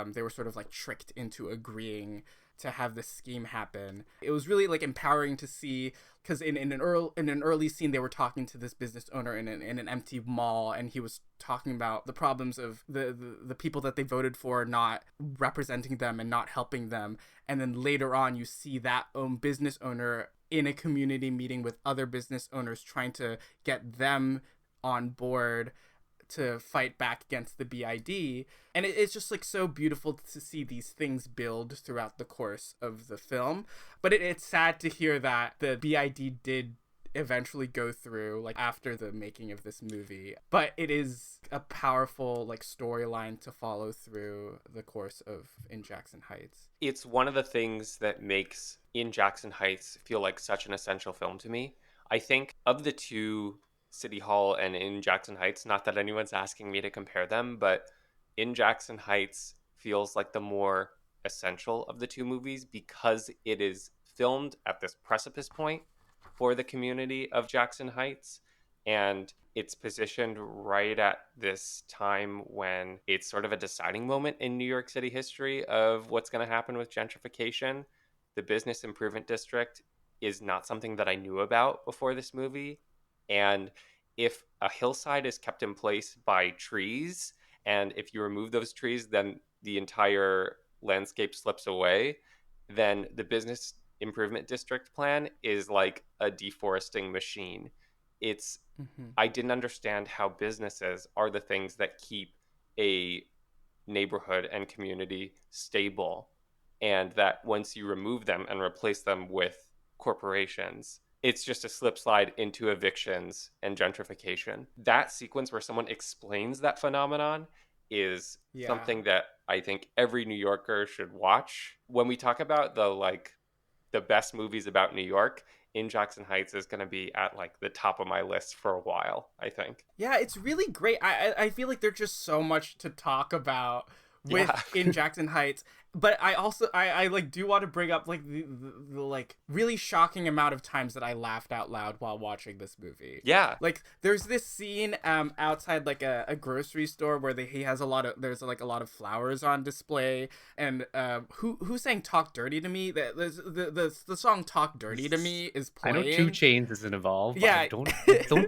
they were sort of like tricked into agreeing to have this scheme happen. It was really like empowering to see, because in an early scene they were talking to this business owner in an empty mall, and he was talking about the problems of the people that they voted for not representing them and not helping them. And then later on you see that business owner in a community meeting with other business owners trying to get them on board to fight back against the BID. And it's just like so beautiful to see these things build throughout the course of the film. But it's sad to hear that the BID did eventually go through, like, after the making of this movie. But it is a powerful, like, storyline to follow through the course of In Jackson Heights. It's one of the things that makes In Jackson Heights feel like such an essential film to me. I think of the two, City Hall and In Jackson Heights, not that anyone's asking me to compare them, but In Jackson Heights feels like the more essential of the two movies because it is filmed at this precipice point for the community of Jackson Heights, and it's positioned right at this time when it's sort of a deciding moment in New York City history of what's going to happen with gentrification. The business improvement district is not something that I knew about before this movie, and if a hillside is kept in place by trees, and if you remove those trees, then the entire landscape slips away, then the business improvement district plan is like a deforesting machine. It's I didn't understand how businesses are the things that keep a neighborhood and community stable, and that once you remove them and replace them with corporations, it's just a slip slide into evictions and gentrification. That sequence where someone explains that phenomenon is something that I think every New Yorker should watch. When we talk about the best movies about New York, In Jackson Heights is going to be at like the top of my list for a while, I think. Yeah, it's really great. I feel like there's just so much to talk about with In Jackson Heights. But I also I like do want to bring up like the like really shocking amount of times that I laughed out loud while watching this movie. Yeah. Like there's this scene outside like a grocery store where he has there's like a lot of flowers on display, and who sang Talk Dirty to Me? The song Talk Dirty to Me is playing. I know 2 Chainz isn't involved. Yeah. I don't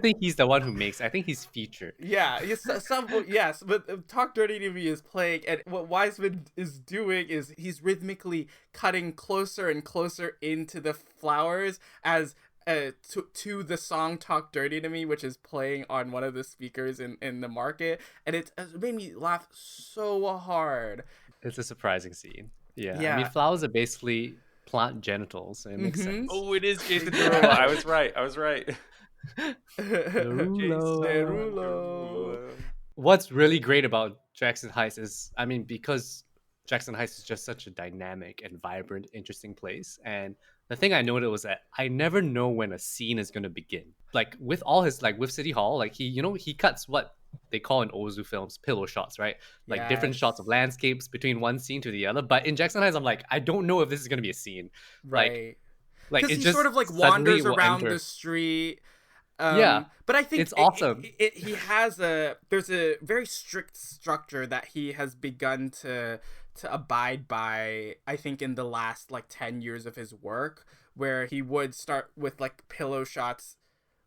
think he's the one who makes. I think he's featured. Yeah, yes, but Talk Dirty to Me is playing, and what Wiseman is doing is he's rhythmically cutting closer and closer into the flowers as to the song Talk Dirty to Me, which is playing on one of the speakers in the market, and it made me laugh so hard. It's a surprising scene. Yeah. Yeah. I mean, flowers are basically plant genitals. It makes sense. Oh, it is Jason Derulo. I was right. Derulo. What's really great about Jackson Heights is, I mean, because Jackson Heights is just such a dynamic and vibrant, interesting place. And the thing I noted was that I never know when a scene is going to begin. Like with all his, like with City Hall, like he cuts what they call in Ozu films pillow shots, right? Like different shots of landscapes between one scene to the other. But in Jackson Heights, I'm like, I don't know if this is going to be a scene. Right. Like because it he just sort of like wanders around the street. Yeah, but I think it's awesome. There's a very strict structure that he has begun to abide by, I think, in the last like 10 years of his work, where he would start with like pillow shots,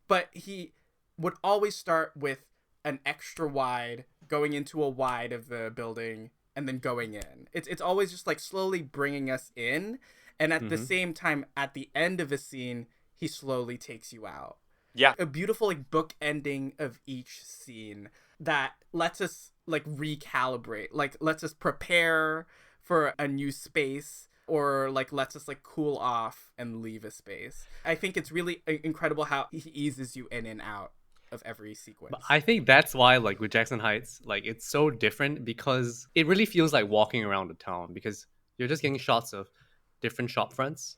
but he would always start with an extra wide going into a wide of the building and then going in. It's always just like slowly bringing us in, and at the same time, at the end of a scene, he slowly takes you out. Yeah. A beautiful like book ending of each scene that lets us like recalibrate, like lets us prepare for a new space, or like lets us like cool off and leave a space. I think it's really incredible how he eases you in and out of every sequence. But I think that's why, like with Jackson Heights, like it's so different because it really feels like walking around the town, because you're just getting shots of different shop fronts,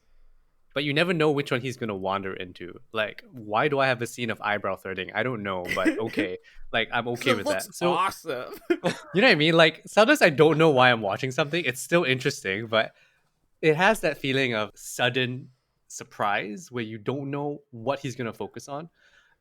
but you never know which one he's gonna wander into. Like, why do I have a scene of eyebrow threading? I don't know, but okay, like I'm okay with that. So awesome. You know what I mean? Like sometimes I don't know why I'm watching something. It's still interesting, but it has that feeling of sudden surprise where you don't know what he's gonna focus on,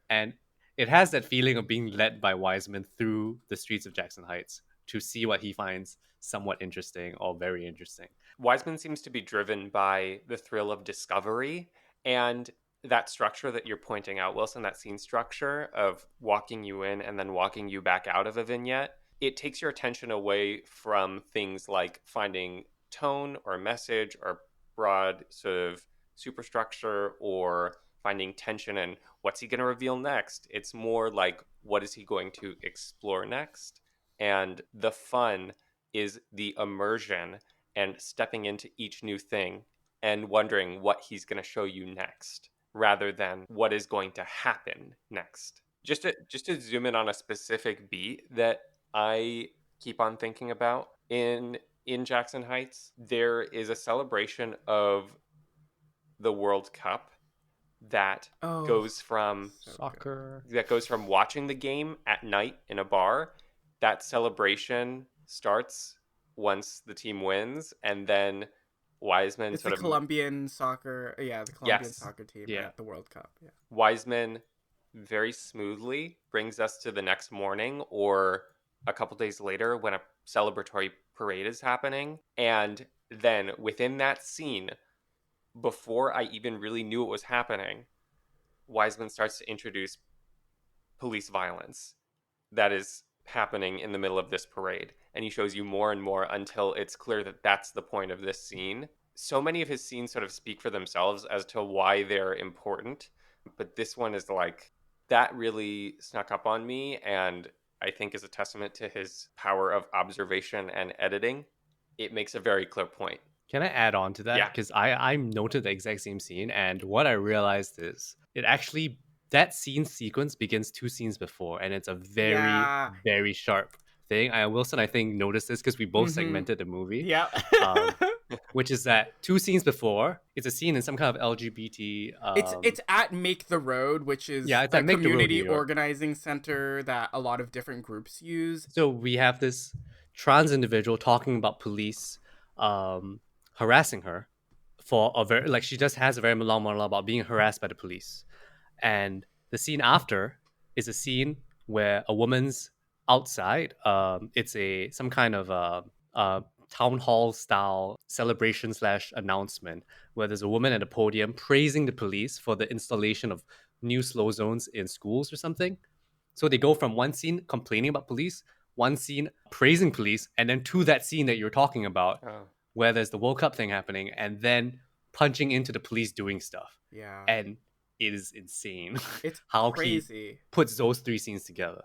and it has that feeling of being led by Wiseman through the streets of Jackson Heights. to see what he finds somewhat interesting or very interesting. Wiseman seems to be driven by the thrill of discovery and that structure that you're pointing out, Wilson, that scene structure of walking you in and then walking you back out of a vignette. It takes your attention away from things like finding tone or message or broad sort of superstructure or finding tension and what's he going to reveal next. It's more like what is he going to explore next? And the fun is the immersion and stepping into each new thing and wondering what he's going to show you next rather than what is going to happen next. Just to zoom in on a specific beat that I keep on thinking about in Jackson Heights, there is a celebration of the World Cup that goes from Soccer. that goes from watching the game at night in a bar. That celebration starts once the team wins, and then Wiseman It's sort the of Colombian soccer, the Colombian yes, soccer team Yeah. at the World Cup. Yeah. Wiseman very smoothly brings us to the next morning or a couple days later when a celebratory parade is happening, and then within that scene, before I even really knew it was happening, Wiseman starts to introduce police violence that is happening in the middle of this parade. And he shows you more and more until it's clear that that's the point of this scene. So many of his scenes sort of speak for themselves as to why they're important. But this one is like, that really snuck up on me and I think is a testament to his power of observation and editing. It makes a very clear point. Can I add on to that? Yeah. Because I noted the exact same scene, and what I realized is it actually, that scene sequence begins 2 scenes before, and it's a very, Yeah. very sharp thing. Wilson, I think, noticed this because we both segmented the movie. Yeah. Which is that 2 scenes before, it's a scene in some kind of LGBT. It's at Make the Road, which is Yeah, it's a at Make the Road, community New York. organizing center that a lot of different groups use. So we have this trans individual talking about police harassing her for a very, like, she just has a very long monologue about being harassed by the police. And the scene after is a scene where a woman's outside. It's some kind of town hall style celebration / announcement where there's a woman at a podium praising the police for the installation of new slow zones in schools or something. So they go from one scene complaining about police, one scene praising police, and then to that scene that you're talking about where there's the World Cup thing happening, and then punching into the police doing stuff. Yeah. And it is insane. It's how crazy. He puts those 3 scenes together.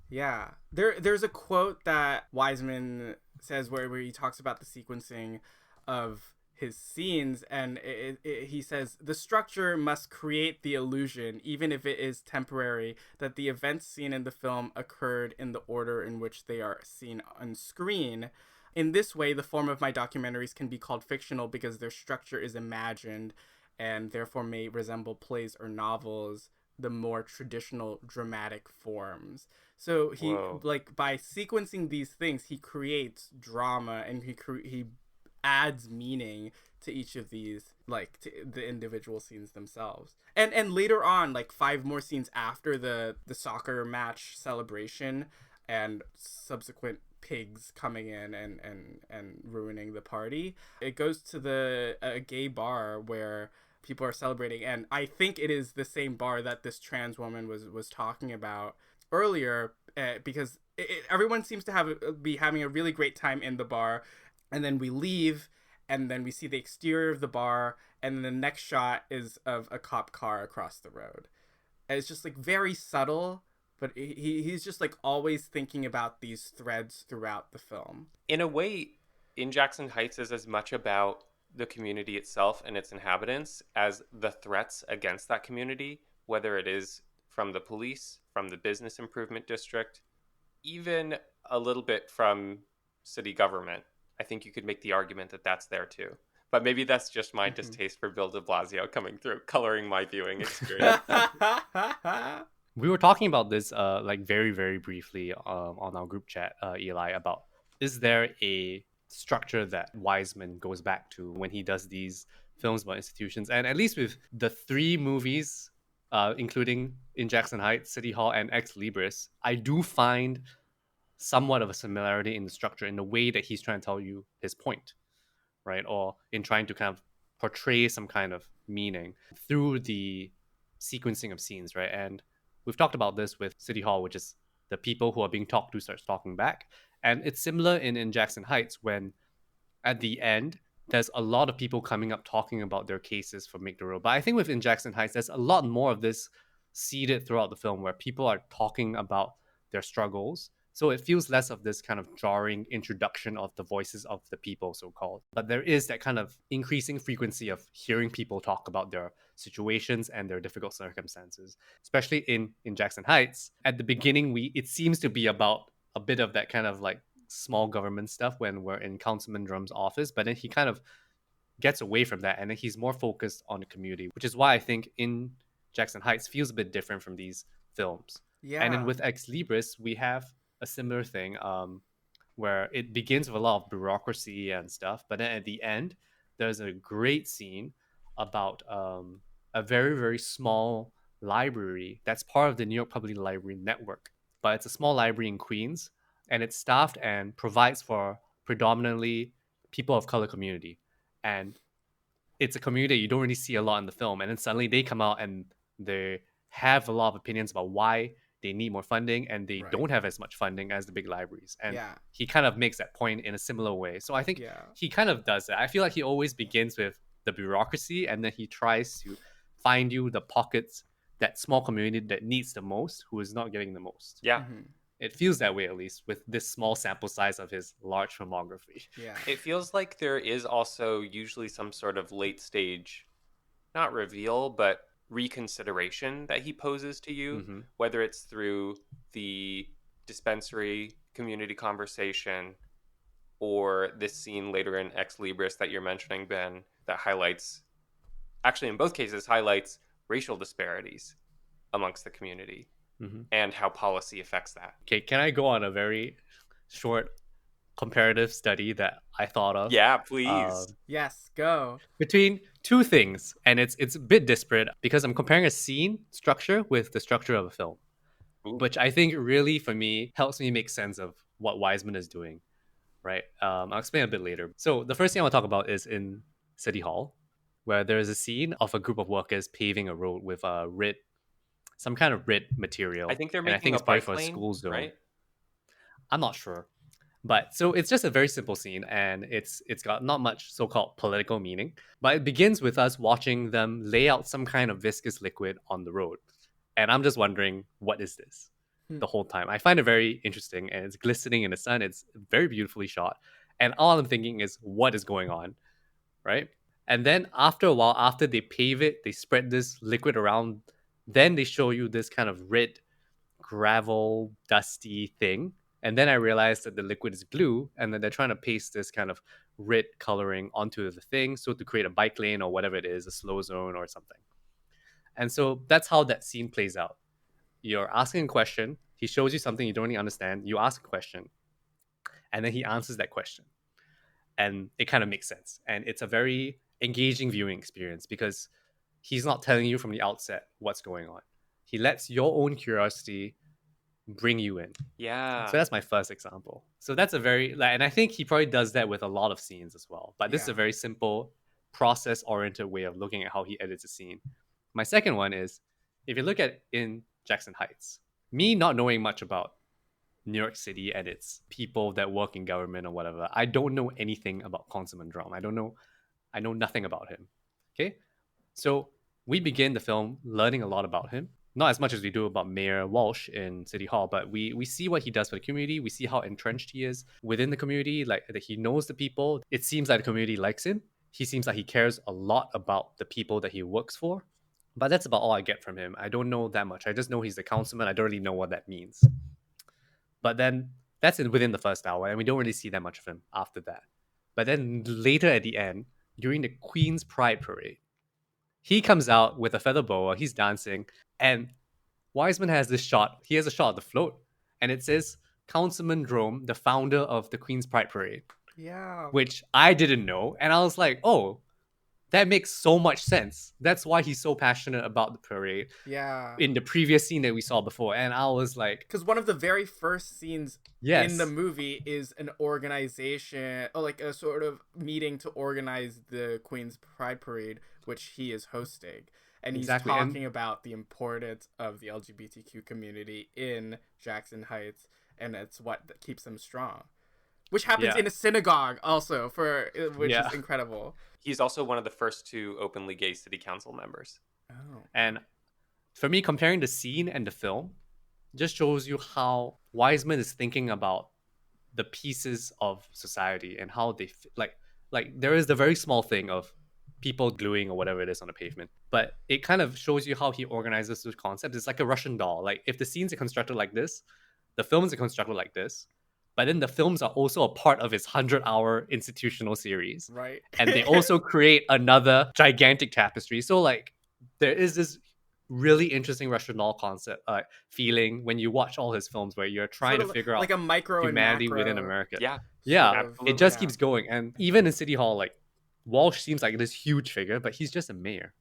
Yeah. There's a quote that Wiseman says where he talks about the sequencing of his scenes, and he says, the structure must create the illusion, even if it is temporary, that the events seen in the film occurred in the order in which they are seen on screen. In this way, the form of my documentaries can be called fictional because their structure is imagined and therefore may resemble plays or novels, the more traditional dramatic forms. So he, like, by sequencing these things, he creates drama and he adds meaning to each of these, like, to the individual scenes themselves. And later on, like 5 more scenes after the soccer match celebration and subsequent pigs coming in and ruining the party, it goes to a gay bar where people are celebrating, and I think it is the same bar that this trans woman was talking about earlier, because everyone seems to be having a really great time in the bar, and then we leave, and then we see the exterior of the bar, and then the next shot is of a cop car across the road. And it's just like very subtle, but he's just like always thinking about these threads throughout the film. In a way, In Jackson Heights is as much about the community itself and its inhabitants as the threats against that community, whether it is from the police, from the business improvement district, even a little bit from city government. I think you could make the argument that that's there too. But maybe that's just my distaste for Bill de Blasio coming through, coloring my viewing experience. We were talking about this like very, very briefly on our group chat, Eli, about is there a structure that Wiseman goes back to when he does these films about institutions? And at least with the 3 movies, including In Jackson Heights, City Hall, and Ex Libris, I do find somewhat of a similarity in the structure, in the way that he's trying to tell you his point, right? Or in trying to kind of portray some kind of meaning through the sequencing of scenes, right? And we've talked about this with City Hall, which is the people who are being talked to starts talking back. And it's similar in Jackson Heights, when at the end, there's a lot of people coming up talking about their cases for Make the Road. But I think within Jackson Heights, there's a lot more of this seeded throughout the film, where people are talking about their struggles. So it feels less of this kind of jarring introduction of the voices of the people, so called. But there is that kind of increasing frequency of hearing people talk about their situations and their difficult circumstances, especially in Jackson Heights. At the beginning, it seems to be about a bit of that kind of like small government stuff when we're in Councilman Drum's office, but then he kind of gets away from that, and then he's more focused on the community, which is why I think in Jackson Heights feels a bit different from these films. And then Yeah. with Ex Libris, we have a similar thing, where it begins with a lot of bureaucracy and stuff, but then at the end, there's a great scene about a very, very small library that's part of the New York Public Library Network. But it's a small library in Queens, and it's staffed and provides for predominantly people of color community. And it's a community you don't really see a lot in the film, and then suddenly they come out and they have a lot of opinions about why they need more funding, and they Right. don't have as much funding as the big libraries. And Yeah. he kind of makes that point in a similar way. So I think Yeah. he kind of does that. I feel like he always begins with the bureaucracy, and then he tries to find you the pockets, that small community that needs the most, who is not getting the most. Yeah. Mhm. It feels that way, at least, with this small sample size of his large filmography. Yeah. It feels like there is also usually some sort of late stage, not reveal, but reconsideration that he poses to you, Mm-hmm. whether it's through the dispensary community conversation or this scene later in Ex Libris that you're mentioning, Ben, that highlights, actually in both cases, highlights racial disparities amongst the community Mm-hmm. and how policy affects that. Okay, can I go on a very short comparative study that I thought of? Yeah, please. Yes, go. Between two things, and it's a bit disparate because I'm comparing a scene structure with the structure of a film, Ooh. which I think really, for me, helps me make sense of what Wiseman is doing, right? I'll explain a bit later. So the first thing I want to talk about is in City Hall, where there's a scene of a group of workers paving a road with a some kind of red material. I think they're and I making think a it's probably bike for a lane, school zone. right? I'm not sure. But so it's just a very simple scene, and it's got not much so-called political meaning. But it begins with us watching them lay out some kind of viscous liquid on the road. And I'm just wondering, what is this? The whole time. I find it very interesting, and it's glistening in the sun. It's very beautifully shot. And all I'm thinking is, what is going on? Right? And then after a while, after they pave it, they spread this liquid around, then they show you this kind of red gravel dusty thing, and then I realized that the liquid is glue, and then they're trying to paste this kind of red coloring onto the thing, so to create a bike lane or whatever it is, a slow zone or something. And so that's how that scene plays out. You're asking a question, he shows you something you don't really understand, you ask a question, and then he answers that question, and it kind of makes sense. And it's a very engaging viewing experience because he's not telling you from the outset what's going on. He lets your own curiosity bring you in. Yeah. So that's my first example. So that's a very, and I think he probably does that with a lot of scenes as well. But this is a very simple, process-oriented way of looking at how he edits a scene. My second one is, if you look at in Jackson Heights, me not knowing much about New York City and its people that work in government or whatever, I don't know anything about Councilman Drum. I know nothing about him. Okay? So we begin the film learning a lot about him. Not as much as we do about Mayor Walsh in City Hall, but we see what he does for the community. We see how entrenched he is within the community, like that he knows the people. It seems like the community likes him. He seems like he cares a lot about the people that he works for. But that's about all I get from him. I don't know that much. I just know he's the councilman. I don't really know what that means. But then that's within the first hour, and we don't really see that much of him after that. But then later at the end, during the Queen's Pride Parade, he comes out with a feather boa, he's dancing, and Wiseman has this shot. He has a shot of the float, and it says Councilman Drome, the founder of the Queen's Pride Parade. Yeah. Which I didn't know, and I was like, oh, that makes so much sense. That's why he's so passionate about the parade Yeah. in the previous scene that we saw before. And I was like, Because one of the very first scenes in the yes, movie is an organization, or like a sort of meeting to organize the Queen's Pride Parade, which he is hosting. And he's exactly. talking about the importance of the LGBTQ community in Jackson Heights, and it's what keeps them strong. Which happens Yeah. in a synagogue also, which Yeah. is incredible. He's also one of the first two openly gay city council members. Oh. And for me, comparing the scene and the film just shows you how Wiseman is thinking about the pieces of society and how they like there is the very small thing of people gluing or whatever it is on the pavement, but it kind of shows you how he organizes the concept. It's like a Russian doll. Like if the scenes are constructed like this, the films are constructed like this, but then the films are also a part of his 100-hour institutional series, Right. and they also create another gigantic tapestry. So like there is this really interesting Russian doll concept feeling when you watch all his films, where you're trying Sort to of figure out like a micro humanity and macro. within America. Yeah. Yeah, absolutely. it just Yeah. keeps going. And even in City Hall, like Walsh seems like this huge figure, but he's just a mayor,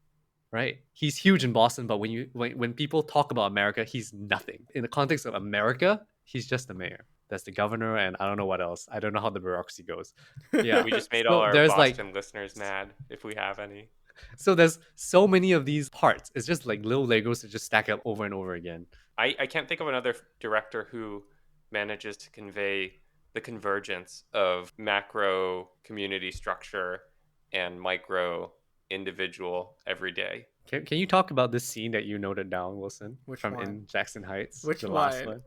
right? He's huge in Boston, but when people talk about America, he's nothing. In the context of America, he's just a mayor. That's the governor, and I don't know what else. I don't know how the bureaucracy goes. Yeah, We just made So all our there's, Boston like- listeners mad, if we have any. so there's so many of these parts. It's just like little Legos that just stack up over and over again. I can't think of another director who manages to convey the convergence of macro community structure and micro individual everyday. Can you talk about this scene that you noted down, Wilson? Which from one? in Jackson Heights? Which the last one?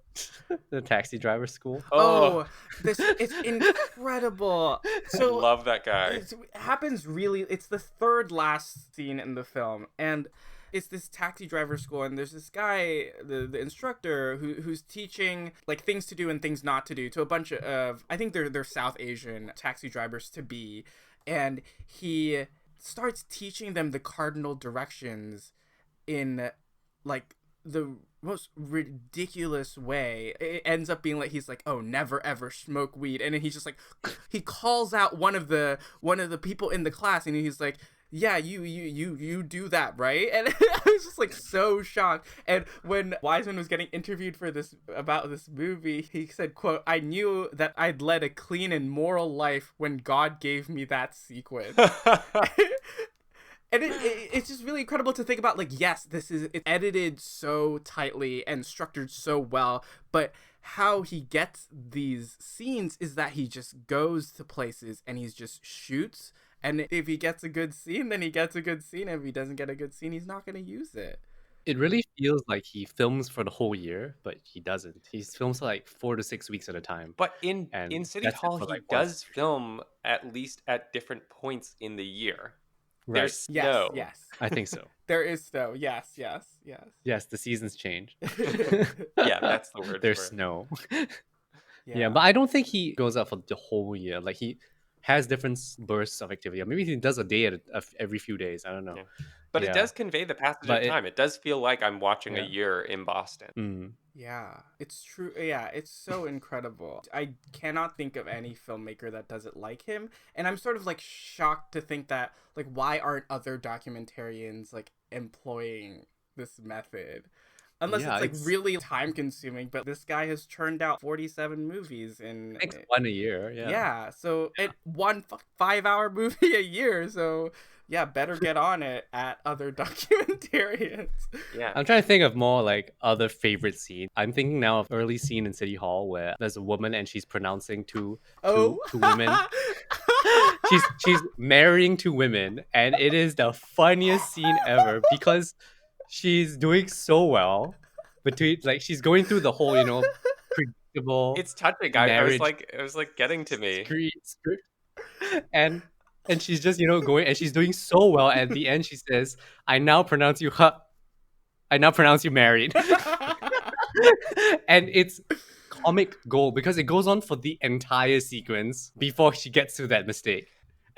one? The taxi driver school. Oh, it's incredible. So love that guy. it happens really. It's the third last scene in the film, and it's this taxi driver school, and there's this guy, the instructor, who's teaching like things to do and things not to do to a bunch of, I think they're South Asian taxi drivers to be, and he starts teaching them the cardinal directions in like the most ridiculous way. It ends up being like he's like, oh, never ever smoke weed, and then he's just like, he calls out one of the people in the class, and he's like, yeah, you do that, right? And I was just like so shocked. And when Wiseman was getting interviewed for this about this movie, he said, quote, I knew that I'd led a clean and moral life when God gave me that sequence. And it's just really incredible to think about, like, yes, it's edited so tightly and structured so well, but how he gets these scenes is that he just goes to places and he's just shoots, and if he gets a good scene, then he gets a good scene. If he doesn't get a good scene, he's not going to use it. It really feels like he films for the whole year, but he doesn't. He films for like 4 to 6 weeks at a time. But in And City that's it Hall, for, he like, one does film at least at different points in the year. Right. There's Yes, snow. yes. I think so. There is snow. Yes, yes, yes. Yes, the seasons change. Yeah, that's the word. There's for it. snow. Yeah, but I don't think he goes out for the whole year. Like he has different bursts of activity. Or maybe he does a day every few days. I don't know. Yeah. But Yeah. it does convey the passage But of time. It does feel like I'm watching Yeah. a year in Boston. Mm. Yeah, it's true. Yeah, it's so incredible. I cannot think of any filmmaker that does it like him. And I'm sort of like shocked to think that, like, why aren't other documentarians like employing this method? Unless Yeah, it's like it's- really time consuming, but this guy has churned out 47 movies in Makes one a year. Yeah. yeah, so it one 5-hour movie a year, so yeah, better get on it at other documentarians. Yeah. I'm trying to think of more like other favorite scenes. I'm thinking now of early scene in City Hall where there's a woman and she's pronouncing two women. She's marrying two women, and it is the funniest scene ever because she's doing so well between, like, she's going through the whole, predictable It's touching. I marriage was like getting to me. script. and she's just going, and she's doing so well. At the end, she says, I now pronounce you married. And it's comic gold because it goes on for the entire sequence before she gets to that mistake,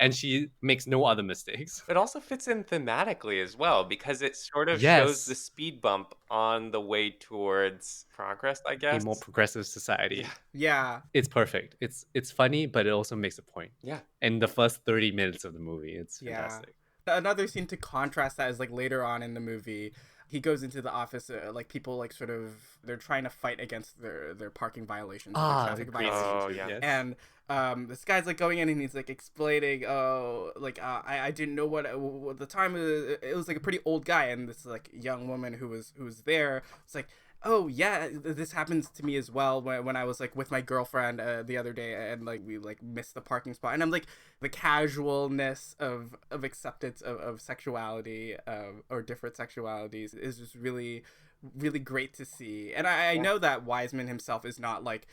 and she makes no other mistakes. It also fits in thematically as well because it sort of Yes. shows the speed bump on the way towards progress, I A guess. more progressive society. Yeah. Yeah, It's perfect. It's funny, but it also makes a point. Yeah. In the first 30 minutes of the movie, it's Yeah. fantastic. Another scene to contrast that is like later on in the movie. He goes into the office, like people like sort of they're trying to fight against their parking violations, their The traffic great violations, Oh, scene too. yeah. Yes. and this guy's like going in and he's like explaining, oh, like I didn't know what the time it was like a pretty old guy, and this like young woman who was there. It's like, oh yeah, this happens to me as well when I was like with my girlfriend the other day, and like we like missed the parking spot, and I'm like the casualness of acceptance of sexuality or different sexualities is just really great to see. And I know that Wiseman himself is not like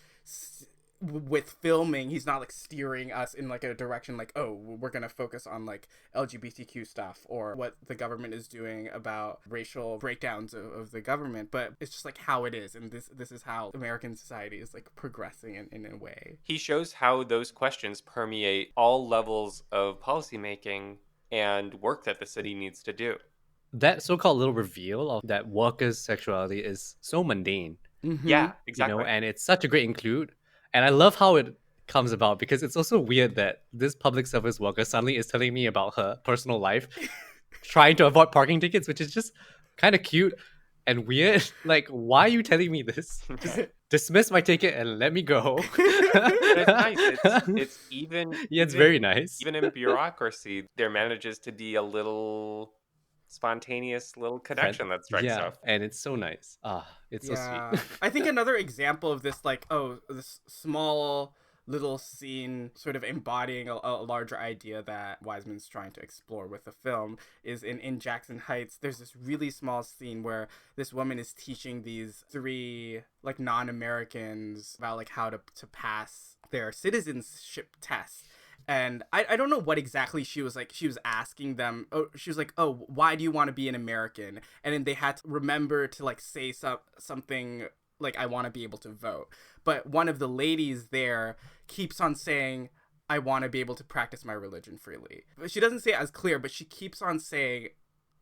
with filming, he's not like steering us in like a direction like, oh, we're gonna focus on like LGBTQ stuff or what the government is doing about racial breakdowns of the government, but it's just like how it is, and this is how American society is like progressing in a way. He shows how those questions permeate all levels of policymaking and work that the city needs to do. That so-called little reveal of that workers' sexuality is so mundane, Mm-hmm. Yeah, exactly. and it's such a great include. And I love how it comes about because it's also weird that this public service worker suddenly is telling me about her personal life, trying to avoid parking tickets, which is just kind of cute and weird. Like, why are you telling me this? Just dismiss my ticket and let me go. But it's nice. It's even Yeah, it's very nice. even in bureaucracy, there manages to be a little spontaneous little connection that strikes Yeah, up. and it's so nice. It's so Yeah, sweet. I think another example of this, like, oh, this small little scene sort of embodying a larger idea that Wiseman's trying to explore with the film is in Jackson Heights. There's this really small scene where this woman is teaching these three like non-Americans about like how to pass their citizenship test. And I don't know what exactly she was like. She was asking them. Oh, she was like, "Oh, why do you want to be an American?" And then they had to remember to like say something like, "I want to be able to vote." But one of the ladies there keeps on saying, "I want to be able to practice my religion freely." But she doesn't say it as clear, but she keeps on saying,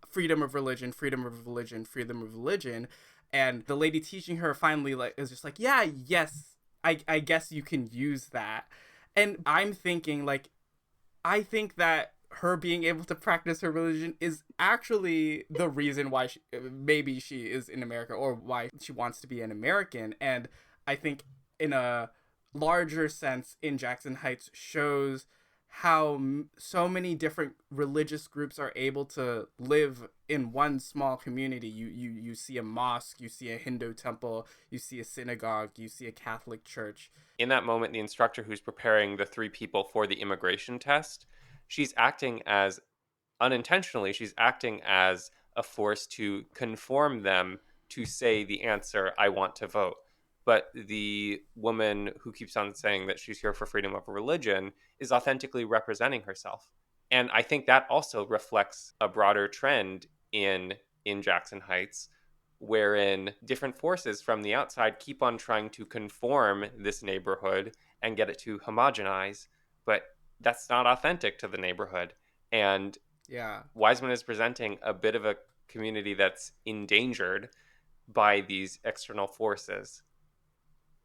"Freedom of religion, freedom of religion, freedom of religion." And the lady teaching her finally like is just like, "Yeah, yes, I guess you can use that." And I'm thinking, like, I think that her being able to practice her religion is actually the reason why maybe she is in America or why she wants to be an American. And I think in a larger sense, in Jackson Heights shows how so many different religious groups are able to live in one small community. You see a mosque, you see a Hindu temple, you see a synagogue, you see a Catholic church. In that moment, the instructor who's preparing the three people for the immigration test, she's acting as unintentionally, she's acting as a force to conform them to say the answer, I want to vote. But the woman who keeps on saying that she's here for freedom of religion is authentically representing herself. And I think that also reflects a broader trend in Jackson Heights, wherein different forces from the outside keep on trying to conform this neighborhood and get it to homogenize, but that's not authentic to the neighborhood. And Yeah. Wiseman is presenting a bit of a community that's endangered by these external forces.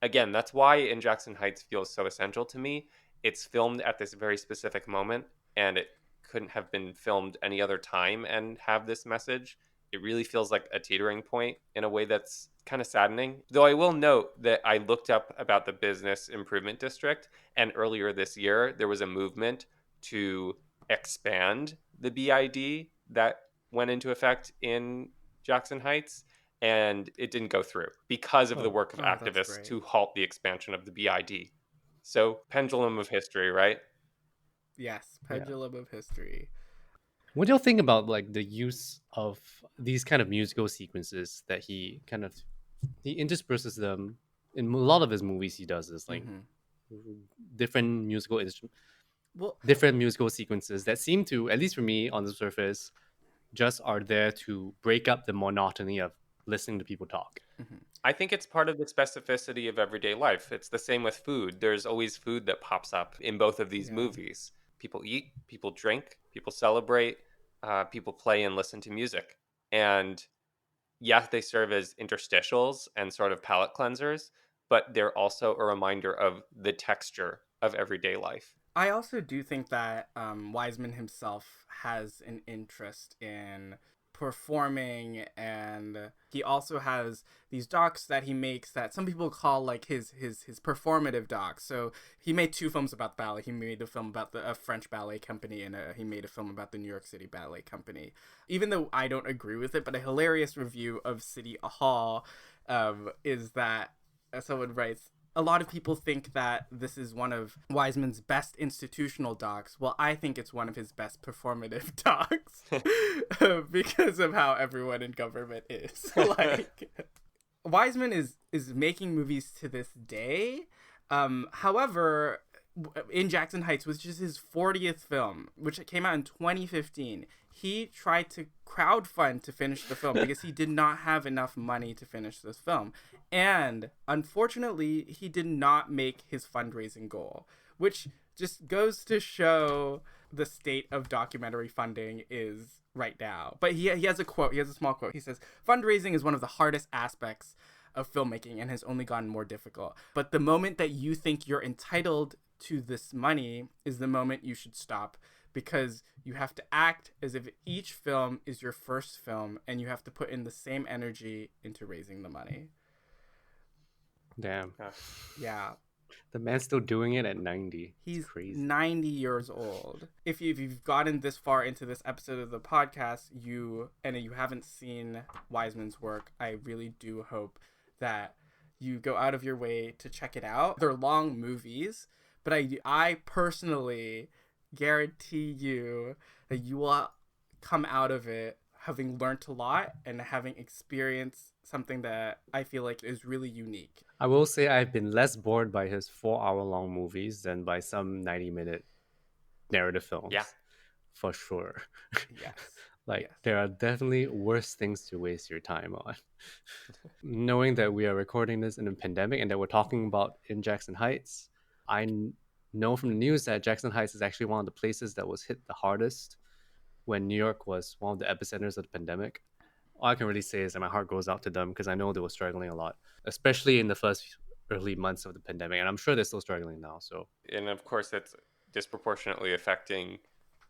Again, that's why In Jackson Heights feels so essential to me. It's filmed at this very specific moment, and it couldn't have been filmed any other time and have this message. It really feels like a teetering point in a way that's kind of saddening. Though I will note that I looked up about the Business Improvement District, and earlier this year, there was a movement to expand the BID that went into effect in Jackson Heights, and it didn't go through because of the work of that's activists great. to halt the expansion of the BID. So, pendulum of history, right? Yes, pendulum of history. What do you think about like the use of these kind of musical sequences that he intersperses them in a lot of his movies? He does this like different Well, different musical sequences that seem to, at least for me on the surface, just are there to break up the monotony of listening to people talk. I think it's part of the specificity of everyday life. It's the same with food. There's always food that pops up in both of these movies. People eat, people drink, people celebrate, people play and listen to music. And yes, they serve as interstitials and sort of palate cleansers, but they're also a reminder of the texture of everyday life. I also do think that Wiseman himself has an interest in performing, and he also has these docs that he makes that some people call like his performative docs. So he made 2 films about the ballet. He made a film about a French ballet company, and he made a film about the New York City Ballet Company. Even though I don't agree with it, but a hilarious review of City Hall is that someone writes, a lot of people think that this is one of Wiseman's best institutional docs. Well, I think it's one of his best performative docs because of how everyone in government is. Like, Wiseman is making movies to this day. However, In Jackson Heights, which is his 40th film, which came out in 2015, he tried to crowdfund to finish the film because he did not have enough money to finish this film. And unfortunately, he did not make his fundraising goal, which just goes to show the state of documentary funding is right now. But he has a quote. He has a small quote. He says, "Fundraising is one of the hardest aspects of filmmaking and has only gotten more difficult. But the moment that you think you're entitled to this money is the moment you should stop, because you have to act as if each film is your first film and you have to put in the same energy into raising the money." Damn. Yeah. The man's still doing it at 90. He's It's crazy. 90 years old. If you've gotten this far into this episode of the podcast, you haven't seen Wiseman's work, I really do hope that you go out of your way to check it out. They're long movies, but I personally guarantee you that you will come out of it having learned a lot and having experienced something that I feel like is really unique. I will say I've been less bored by his 4-hour-long movies than by some 90-minute narrative films. Yeah. For sure. Yes. Like, Yes. there are definitely worse things to waste your time on. Knowing that we are recording this in a pandemic and that we're talking about In Jackson Heights, I know from the news that Jackson Heights is actually one of the places that was hit the hardest when New York was one of the epicenters of the pandemic. All I can really say is that my heart goes out to them because I know they were struggling a lot, especially in the first early months of the pandemic. And I'm sure they're still struggling now. So, And of course, it's disproportionately affecting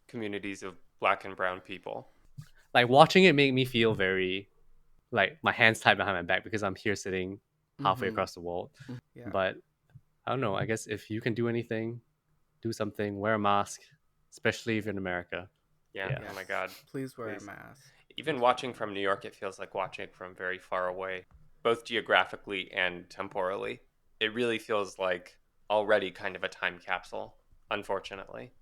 communities of Black and brown people. like, watching it made me feel very, like, my hands tied behind my back because I'm here sitting halfway Mhm. across the world. Yeah. But I don't know. I guess if you can do anything, do something, wear a mask, especially if you're in America. Yeah. Yeah. Oh my God. Please wear Please. a mask. Even watching from New York, it feels like watching from very far away, both geographically and temporally. It really feels like already kind of a time capsule, unfortunately.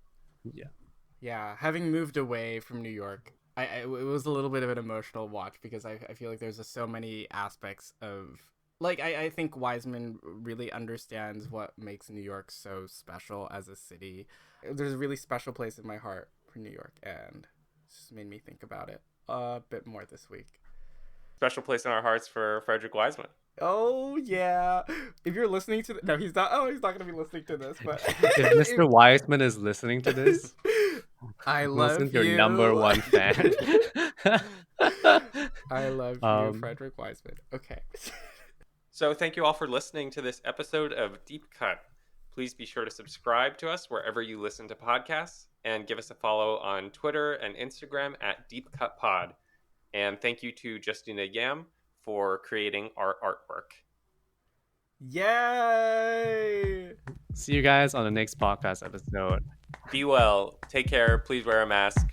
Yeah, having moved away from New York, it was a little bit of an emotional watch because I feel like there's just so many aspects of, like, I think Wiseman really understands what makes New York so special as a city. There's a really special place in my heart for New York, and it just made me think about it a bit more this week. Special place in our hearts for Frederick Wiseman. Oh yeah, if you're listening to no, he's not. Oh, he's not gonna be listening to this. But If Mr. Wiseman is listening to this, I love Wilson's you. your number one fan. I love you, Frederick Wiseman. Okay. So thank you all for listening to this episode of Deep Cut. Please be sure to subscribe to us wherever you listen to podcasts and give us a follow on Twitter and Instagram at Deep Cut Pod. And thank you to Justina Yam for creating our artwork. Yay! See you guys on the next podcast episode. Be well. Take care. Please wear a mask.